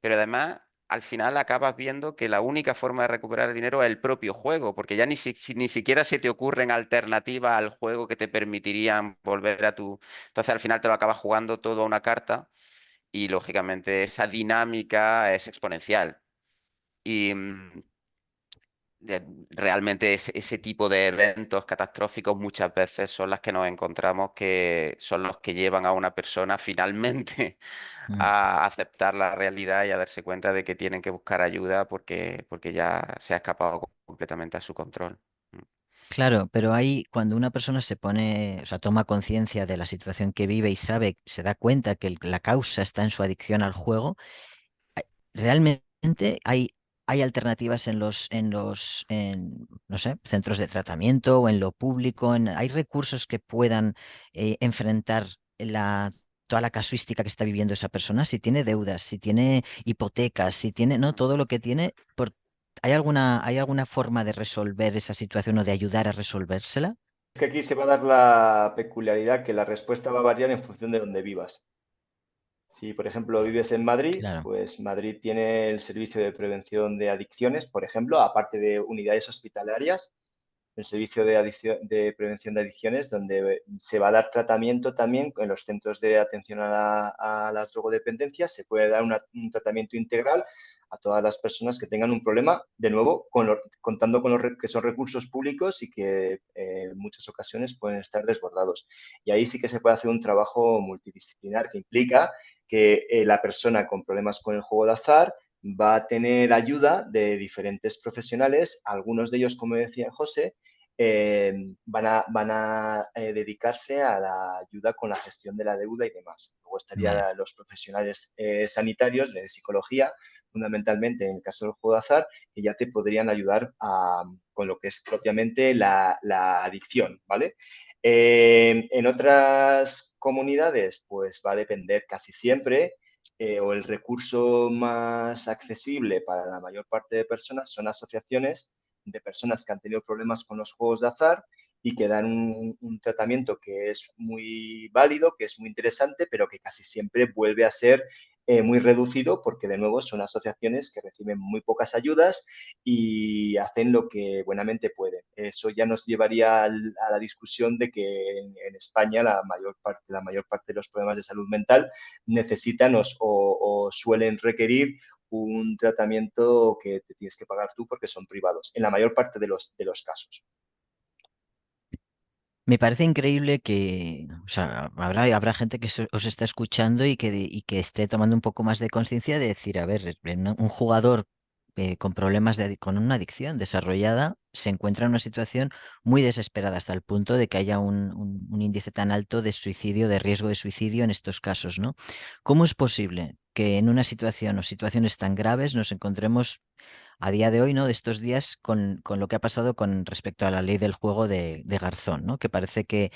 pero además al final acabas viendo que la única forma de recuperar el dinero es el propio juego, porque ya ni siquiera se te ocurren alternativas al juego que te permitirían volver a tu... Entonces al final te lo acabas jugando todo a una carta y lógicamente esa dinámica es exponencial. Y, realmente ese tipo de eventos catastróficos muchas veces son las que nos encontramos que son los que llevan a una persona finalmente Mm. a aceptar la realidad y a darse cuenta de que tienen que buscar ayuda porque ya se ha escapado completamente a su control. Mm. Claro, pero ahí cuando una persona se pone, o sea, toma conciencia de la situación que vive y sabe, se da cuenta que la causa está en su adicción al juego, realmente hay alternativas no sé, centros de tratamiento o en lo público, hay recursos que puedan enfrentar toda la casuística que está viviendo esa persona, si tiene deudas, si tiene hipotecas, si tiene, no, todo lo que tiene, ¿hay alguna forma de resolver esa situación o de ayudar a resolvérsela? Es que aquí se va a dar la peculiaridad que la respuesta va a variar en función de donde vivas. Si, por ejemplo, vives en Madrid, Claro, pues Madrid tiene el servicio de prevención de adicciones, por ejemplo, aparte de unidades hospitalarias. el servicio de prevención de adicciones, donde se va a dar tratamiento también en los centros de atención a las drogodependencias. Se puede dar un tratamiento integral a todas las personas que tengan un problema, de nuevo, contando con los que son recursos públicos y que en muchas ocasiones pueden estar desbordados. Y ahí sí que se puede hacer un trabajo multidisciplinar que implica que la persona con problemas con el juego de azar va a tener ayuda de diferentes profesionales, algunos de ellos, como decía José, van a dedicarse a la ayuda con la gestión de la deuda y demás. Luego Vale. estarían los profesionales sanitarios de psicología, fundamentalmente en el caso del juego de azar, que ya te podrían ayudar con lo que es propiamente la adicción, ¿vale? En otras comunidades, pues va a depender casi siempre o el recurso más accesible para la mayor parte de personas son asociaciones de personas que han tenido problemas con los juegos de azar y que dan un tratamiento que es muy válido, que es muy interesante, pero que casi siempre vuelve a ser muy reducido porque, de nuevo, son asociaciones que reciben muy pocas ayudas y hacen lo que buenamente pueden. Eso ya nos llevaría a la discusión de que en España la mayor parte de los problemas de salud mental necesitan o suelen requerir un tratamiento que te tienes que pagar tú porque son privados, en la mayor parte de los casos. Me parece increíble que, o sea, habrá gente que os está escuchando y que esté tomando un poco más de conciencia de decir, a ver, un jugador con problemas con una adicción desarrollada se encuentra en una situación muy desesperada hasta el punto de que haya un índice tan alto de suicidio, de riesgo de suicidio en estos casos, ¿no? ¿Cómo es posible que en una situación o situaciones tan graves nos encontremos a día de hoy, ¿no? De estos días con lo que ha pasado con respecto a la ley del juego de Garzón, ¿no? Que parece que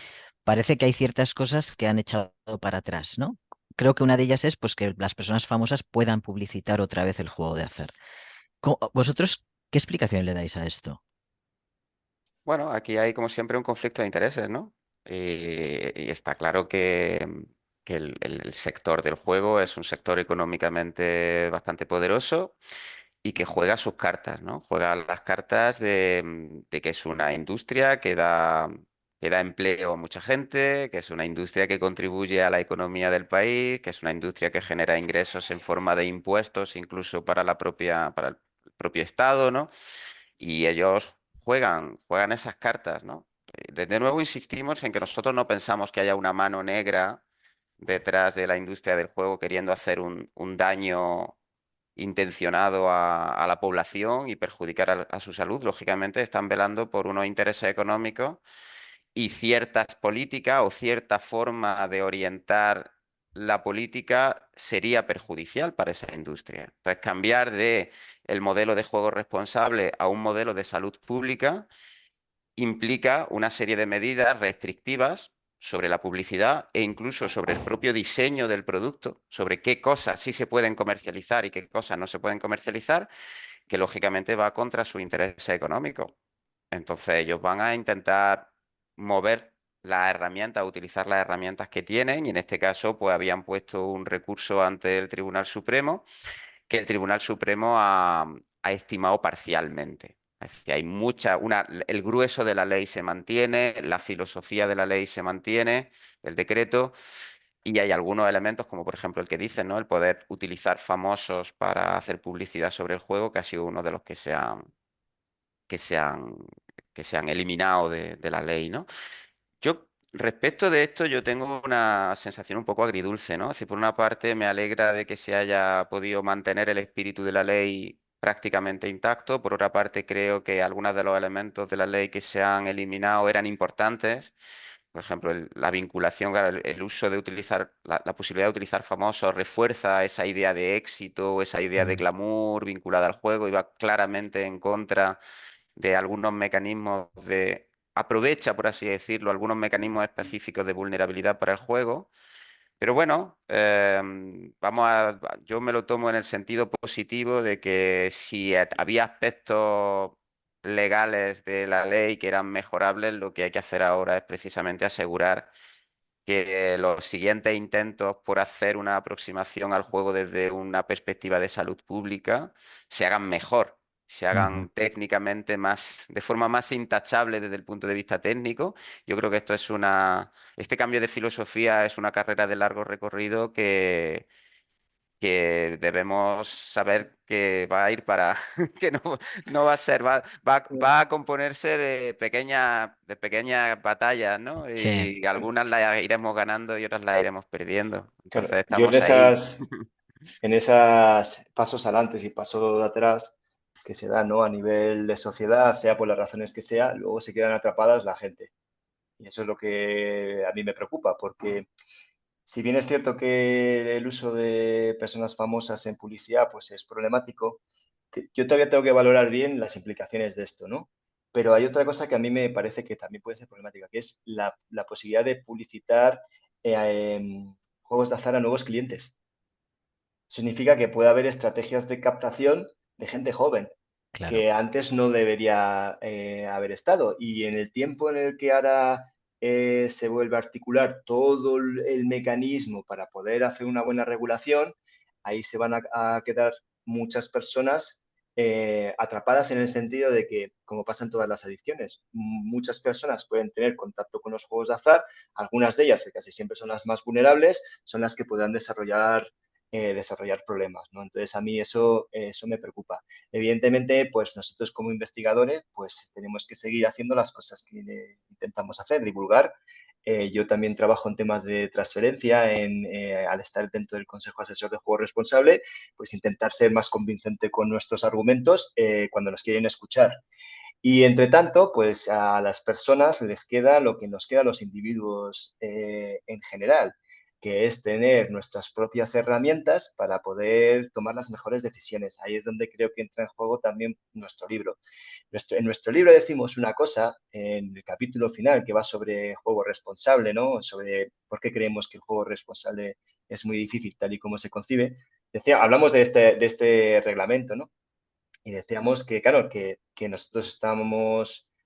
hay ciertas cosas que han echado para atrás, ¿no? Creo que una de ellas es pues que las personas famosas puedan publicitar otra vez el juego de azar. ¿Vosotros qué explicación le dais a esto? Bueno, aquí hay como siempre un conflicto de intereses, ¿no? Y está claro que el sector del juego es un sector económicamente bastante poderoso y que juega sus cartas, ¿no? Juega las cartas de que es una industria que da empleo a mucha gente, que es una industria que contribuye a la economía del país, que es una industria que genera ingresos en forma de impuestos, incluso para el propio Estado, ¿no? Y ellos juegan esas cartas, ¿no? De nuevo insistimos en que nosotros no pensamos que haya una mano negra detrás de la industria del juego queriendo hacer un daño intencionado a la población y perjudicar a su salud. Lógicamente están velando por unos intereses económicos y ciertas políticas o cierta forma de orientar la política sería perjudicial para esa industria. Entonces, cambiar de el modelo de juego responsable a un modelo de salud pública implica una serie de medidas restrictivas sobre la publicidad e incluso sobre el propio diseño del producto, sobre qué cosas sí se pueden comercializar y qué cosas no se pueden comercializar, que lógicamente va contra su interés económico. Entonces ellos van a intentar mover las herramientas, utilizar las herramientas que tienen y en este caso pues habían puesto un recurso ante el Tribunal Supremo que el Tribunal Supremo ha estimado parcialmente. Es decir, el grueso de la ley se mantiene, la filosofía de la ley se mantiene, el decreto, y hay algunos elementos, como por ejemplo el que dicen, ¿no? El poder utilizar famosos para hacer publicidad sobre el juego, que ha sido uno de los que se han, que se han eliminado de la ley, ¿no? Yo, respecto de esto, yo tengo una sensación un poco agridulce, ¿no? Así, por una parte, me alegra de que se haya podido mantener el espíritu de la ley prácticamente intacto. Por otra parte, creo que algunos de los elementos de la ley que se han eliminado eran importantes. Por ejemplo, la vinculación, claro, el uso de utilizar, la posibilidad de utilizar famosos refuerza esa idea de éxito, esa idea de Mm. glamour vinculada al juego y va claramente en contra de algunos mecanismos aprovecha, por así decirlo, algunos mecanismos específicos de vulnerabilidad para el juego. Pero bueno, yo me lo tomo en el sentido positivo de que si había aspectos legales de la ley que eran mejorables, lo que hay que hacer ahora es precisamente asegurar que los siguientes intentos por hacer una aproximación al juego desde una perspectiva de salud pública se hagan mejor, se Ujú. hagan técnicamente más, de forma más intachable desde el punto de vista técnico. Yo creo que este cambio de filosofía es una carrera de largo recorrido que debemos saber que va a ir para, que no va a ser, va a componerse de pequeñas batallas, ¿no? Sí, Y algunas las iremos ganando y otras las iremos perdiendo. Claro, Entonces yo estamos ahí. en esas pasos adelante y pasos atrás que se dan, ¿no? A nivel de sociedad, sea por las razones que sea, luego se quedan atrapadas la gente. Y eso es lo que a mí me preocupa, porque si bien es cierto que el uso de personas famosas en publicidad pues es problemático, yo todavía tengo que valorar bien las implicaciones de esto, ¿no? Pero hay otra cosa que a mí me parece que también puede ser problemática, que es la posibilidad de publicitar juegos de azar a nuevos clientes. Significa que puede haber estrategias de captación de gente joven claro. que antes no debería haber estado. Y en el tiempo en el que ahora se vuelve a articular todo el mecanismo para poder hacer una buena regulación, ahí se van a quedar muchas personas atrapadas en el sentido de que, como pasa en todas las adicciones, muchas personas pueden tener contacto con los juegos de azar, algunas de ellas, que casi siempre son las más vulnerables, son las que podrán desarrollar problemas, ¿no? Entonces, a mí eso me preocupa. Evidentemente, pues nosotros como investigadores, pues tenemos que seguir haciendo las cosas que intentamos hacer, divulgar. Yo también trabajo en temas de transferencia, al estar dentro del Consejo Asesor de Juego Responsable, pues intentar ser más convincente con nuestros argumentos cuando nos quieren escuchar. Y entre tanto, pues a las personas les queda lo que nos queda a los individuos en general, que es tener nuestras propias herramientas para poder tomar las mejores decisiones. Ahí es donde creo que entra en juego también nuestro libro. En nuestro libro decimos una cosa en el capítulo final que va sobre juego responsable, ¿no? Sobre por qué creemos que el juego responsable es muy difícil tal y como se concibe. Hablamos de este reglamento, ¿no? Y decíamos que, claro, que nosotros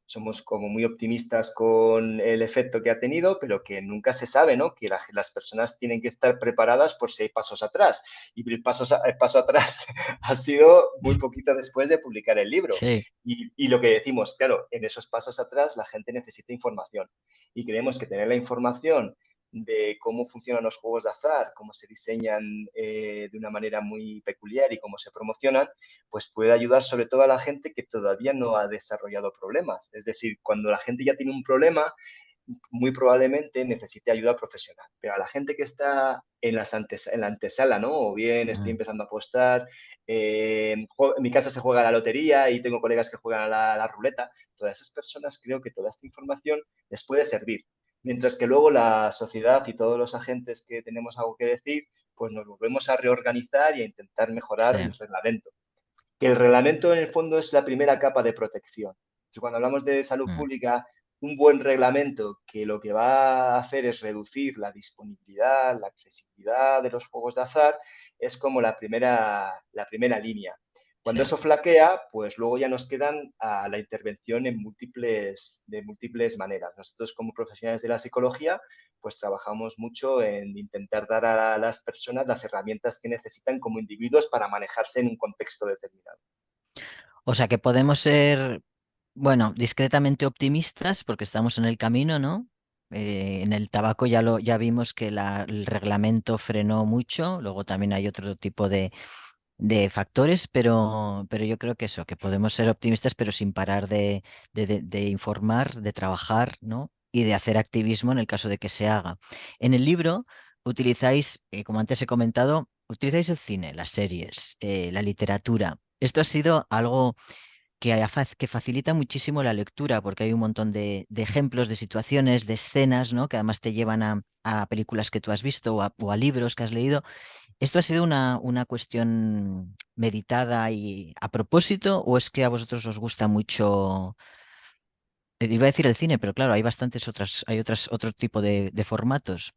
somos como muy optimistas con el efecto que ha tenido, pero que nunca se sabe, ¿no? Que las personas tienen que estar preparadas por si hay pasos atrás. Y el paso atrás ha sido muy poquito después de publicar el libro. Sí. Y lo que decimos, claro, en esos pasos atrás la gente necesita información. Y creemos que tener la información de cómo funcionan los juegos de azar, cómo se diseñan de una manera muy peculiar y cómo se promocionan, pues puede ayudar sobre todo a la gente que todavía no ha desarrollado problemas. Es decir, cuando la gente ya tiene un problema, muy probablemente necesite ayuda profesional. Pero a la gente que está en la antesala, ¿no? O bien estoy Mm. empezando a apostar, en mi casa se juega a la lotería y tengo colegas que juegan a la ruleta, todas esas personas creo que toda esta información les puede servir. Mientras que luego la sociedad y todos los agentes que tenemos algo que decir, pues nos volvemos a reorganizar y a intentar Sí. mejorar el reglamento, que el reglamento en el fondo es la primera capa de protección. Entonces, cuando hablamos de salud Mm. pública, un buen reglamento que lo que va a hacer es reducir la disponibilidad, la accesibilidad de los juegos de azar, es como la primera línea. Sí. Cuando eso flaquea, pues luego ya nos quedan a la intervención de múltiples maneras. Nosotros como profesionales de la psicología, pues trabajamos mucho en intentar dar a las personas las herramientas que necesitan como individuos para manejarse en un contexto determinado. O sea que podemos ser, bueno, discretamente optimistas porque estamos en el camino, ¿no? En el tabaco ya vimos que el reglamento frenó mucho, luego también hay otro tipo de factores, pero yo creo que eso, que podemos ser optimistas, pero sin parar de informar, de trabajar, ¿no? Y de hacer activismo en el caso de que se haga. En el libro utilizáis, como antes he comentado, utilizáis el cine, las series, la literatura. Esto ha sido algo que facilita muchísimo la lectura, porque hay un montón de ejemplos, de situaciones, de escenas, ¿no? Que además te llevan a películas que tú has visto o a libros que has leído. ¿Esto ha sido una cuestión meditada y a propósito, o es que a vosotros os gusta mucho? Iba a decir el cine, pero claro, hay bastantes otro tipo de formatos.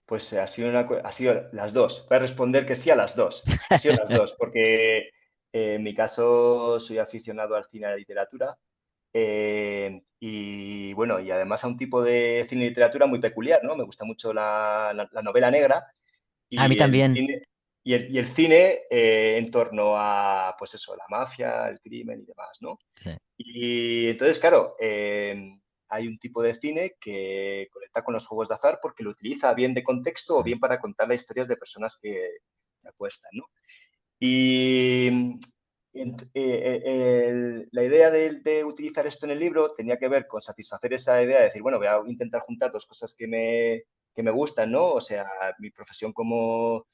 Pues ha sido las dos. Voy a responder que sí a las dos. Ha sido las dos, porque en mi caso soy aficionado al cine y a la literatura. Y bueno, y además a un tipo de cine y literatura muy peculiar, ¿no? Me gusta mucho la novela negra A mí y el también. cine. y el cine en torno a, pues eso, la mafia, el crimen y demás, ¿no? Sí. Y entonces, claro, hay un tipo de cine que conecta con los juegos de azar porque lo utiliza bien de contexto o bien para contar las historias de personas que apuestan, ¿no? Y la idea de utilizar esto en el libro tenía que ver con satisfacer esa idea de decir, bueno, voy a intentar juntar dos cosas que me gustan, ¿no? O sea, mi profesión como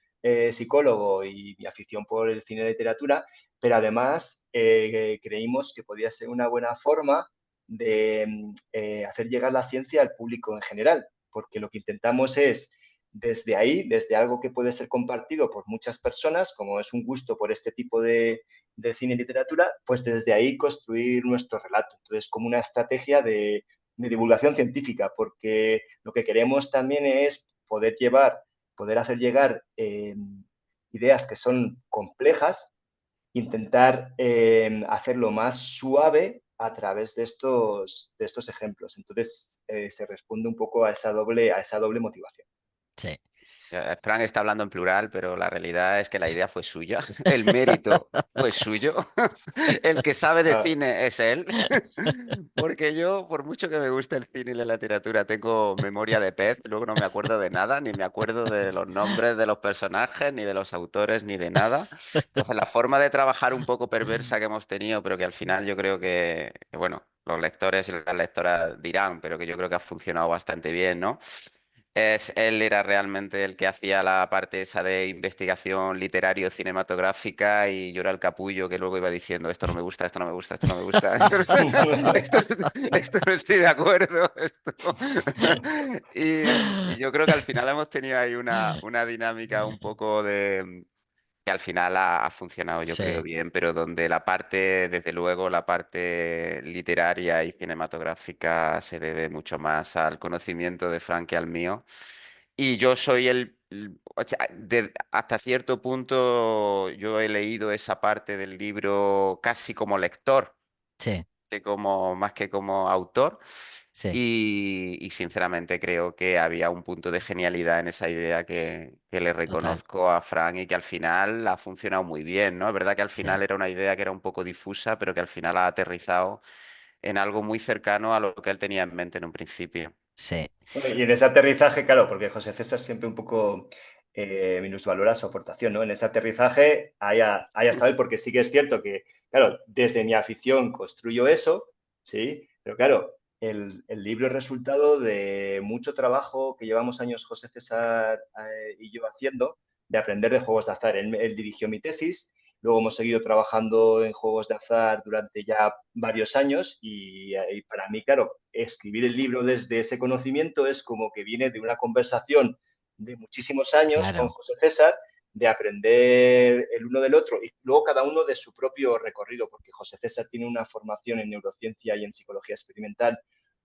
psicólogo y mi afición por el cine y la literatura, pero además creímos que podía ser una buena forma de hacer llegar la ciencia al público en general, porque lo que intentamos es desde ahí, desde algo que puede ser compartido por muchas personas, como es un gusto por este tipo de cine y literatura, pues desde ahí construir nuestro relato. Entonces, como una estrategia de divulgación científica, porque lo que queremos también es poder hacer llegar ideas que son complejas, intentar hacerlo más suave a través de estos ejemplos. Entonces, se responde un poco a esa doble motivación. Sí. Frank está hablando en plural, pero la realidad es que la idea fue suya. El mérito fue suyo. El que sabe de Ah, cine es él. Porque yo, por mucho que me guste el cine y la literatura, tengo memoria de pez. Luego no me acuerdo de nada, ni me acuerdo de los nombres de los personajes, ni de los autores, ni de nada. Entonces, la forma de trabajar un poco perversa que hemos tenido, pero que al final yo creo bueno, los lectores y las lectoras dirán, pero que yo creo que ha funcionado bastante bien, ¿no? Él era realmente el que hacía la parte esa de investigación literario-cinematográfica y yo era el capullo que luego iba diciendo esto no me gusta, esto no me gusta, esto no me gusta, esto, esto no estoy de acuerdo. Y yo creo que al final hemos tenido ahí una dinámica un poco de que al final ha funcionado, yo creo, Sí, bien, pero donde la parte, desde luego, la parte literaria y cinematográfica se debe mucho más al conocimiento de Frank que al mío. Y yo soy o sea, hasta cierto punto yo he leído esa parte del libro casi como lector, sí, más que como autor. sí, Y sinceramente creo que había un punto de genialidad en esa idea que le total. reconozco a Frank y que al final ha funcionado muy bien, ¿no? Es verdad que al final Sí, era una idea que era un poco difusa, pero que al final ha aterrizado en algo muy cercano a lo que él tenía en mente en un principio. sí, bueno, y en ese aterrizaje, claro, porque José César siempre un poco minusvalora su aportación, ¿no? En ese aterrizaje haya estado él, porque sí que es cierto que, claro, desde mi afición construyo eso, ¿sí? Pero claro, el libro es resultado de mucho trabajo que llevamos años José César y yo haciendo, de aprender de juegos de azar. Él dirigió mi tesis, luego hemos seguido trabajando en juegos de azar durante ya varios años y para mí, claro, escribir el libro desde ese conocimiento es como que viene de una conversación de muchísimos años con claro, José César, de aprender el uno del otro y luego cada uno de su propio recorrido, porque José César tiene una formación en neurociencia y en psicología experimental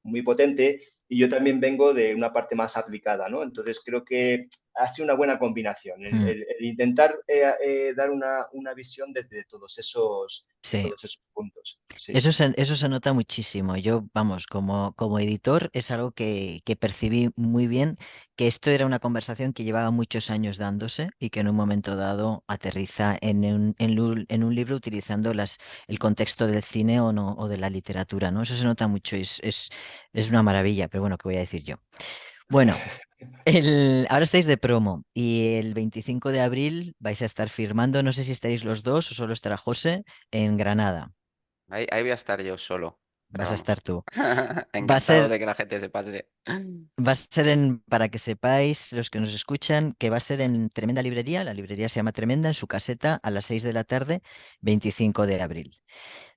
muy potente y yo también vengo de una parte más aplicada, ¿no? Entonces creo que ha sido una buena combinación, mm, el intentar dar una visión de sí. todos esos puntos. Sí. Eso se nota muchísimo. Yo, vamos, como editor es algo que percibí muy bien, que esto era una conversación que llevaba muchos años dándose y que en un momento dado aterriza en un libro utilizando el contexto del cine o, no, o de la literatura, ¿no? Eso se nota mucho y es una maravilla, pero bueno, ¿qué voy a decir yo? Bueno. Ahora estáis de promo y el 25 de abril vais a estar firmando, no sé si estaréis los dos o solo estará José, en Granada. Ahí voy a estar yo solo, pero Vas a vamos. estar tú. Va a Encantado ser, de que la gente se pase. va a ser para que sepáis, los que nos escuchan, que va a ser en Tremenda Librería, la librería se llama Tremenda, en su caseta a las 6 de la tarde, 25 de abril.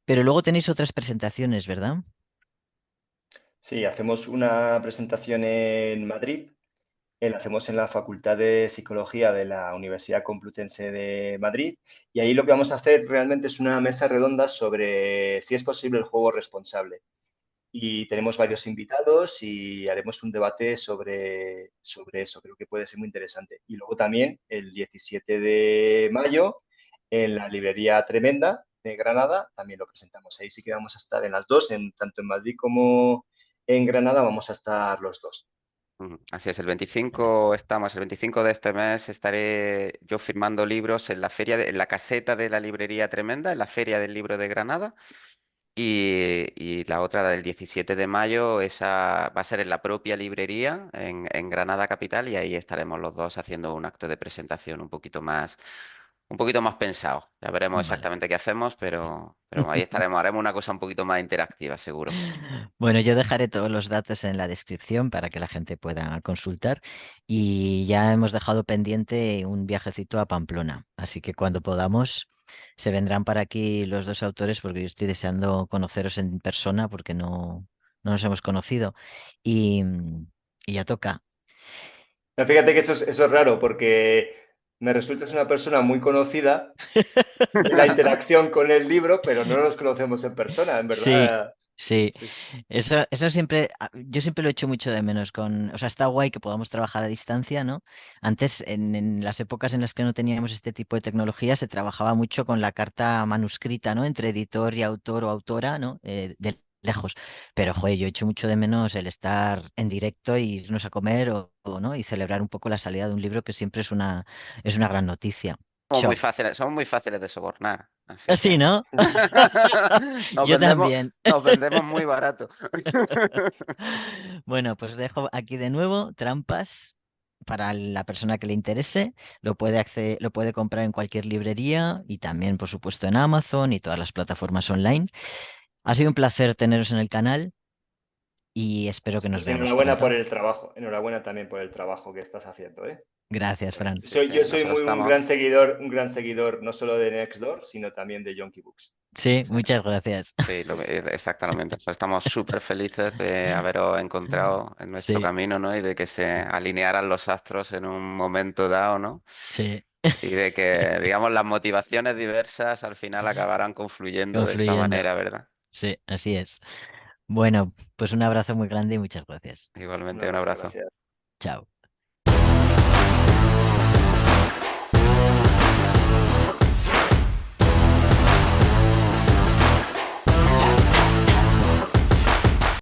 Pero luego tenéis otras presentaciones, ¿verdad? Sí, hacemos una presentación en Madrid, la hacemos en la Facultad de Psicología de la Universidad Complutense de Madrid y ahí lo que vamos a hacer realmente es una mesa redonda sobre si es posible el juego responsable. Y tenemos varios invitados y haremos un debate sobre eso. Creo que puede ser muy interesante. Y luego también el 17 de mayo en la librería Tremenda de Granada también lo presentamos. Ahí sí que vamos a estar en las dos, tanto en Madrid como en Granada vamos a estar los dos. Así es, el 25 estamos, el 25 de este mes estaré yo firmando libros en la en la caseta de la librería Tremenda, en la Feria del Libro de Granada. Y la otra del 17 de mayo, esa va a ser en la propia librería en Granada Capital y ahí estaremos los dos haciendo un acto de presentación un poquito más pensado. Ya veremos Vale. exactamente qué hacemos, pero ahí estaremos, haremos una cosa un poquito más interactiva, seguro. Bueno, yo dejaré todos los datos en la descripción para que la gente pueda consultar y ya hemos dejado pendiente un viajecito a Pamplona, así que cuando podamos se vendrán para aquí los dos autores porque yo estoy deseando conoceros en persona porque no nos hemos conocido y, y ya toca. No, fíjate que eso es raro porque me resultas una persona muy conocida en la interacción con el libro, pero no nos conocemos en persona, en Sí, verdad. sí. Sí, Eso siempre, yo siempre lo echo mucho de menos o sea, está guay que podamos trabajar a distancia, ¿no? Antes, en las épocas en las que no teníamos este tipo de tecnología, se trabajaba mucho con la carta manuscrita, ¿no? Entre editor y autor o autora, ¿no? De lejos. Pero, joder, yo echo mucho de menos el estar en directo e irnos a comer ¿no? Y celebrar un poco la salida de un libro que siempre es una gran noticia. Cho. Somos muy fáciles de sobornar, así Así, que ¿no? nos Yo vendemos, también. nos vendemos muy barato. Bueno, pues dejo aquí de nuevo trampas para la persona que le interese. Lo puede comprar en cualquier librería y también, por supuesto, en Amazon y todas las plataformas online. Ha sido un placer teneros en el canal y espero que nos Pues veamos enhorabuena por pronto. el trabajo, enhorabuena también por el trabajo que estás haciendo, ¿eh? Gracias, Fran. Sí, sí, Yo soy nosotros muy estamos. un gran seguidor no solo de Nextdoor, sino también de Yonky Books. Sí, muchas gracias. Sí, exactamente. Pues estamos súper felices de haberos encontrado en nuestro Sí, camino, ¿no? Y de que se alinearan los astros en un momento dado, ¿no? sí, Y de que, digamos, las motivaciones diversas al final acabarán confluyendo de esta confluyendo. manera, ¿verdad? Sí, así es. Bueno, pues un abrazo muy grande y muchas gracias. Un Igualmente, un abrazo, abrazo. gracias. Chao.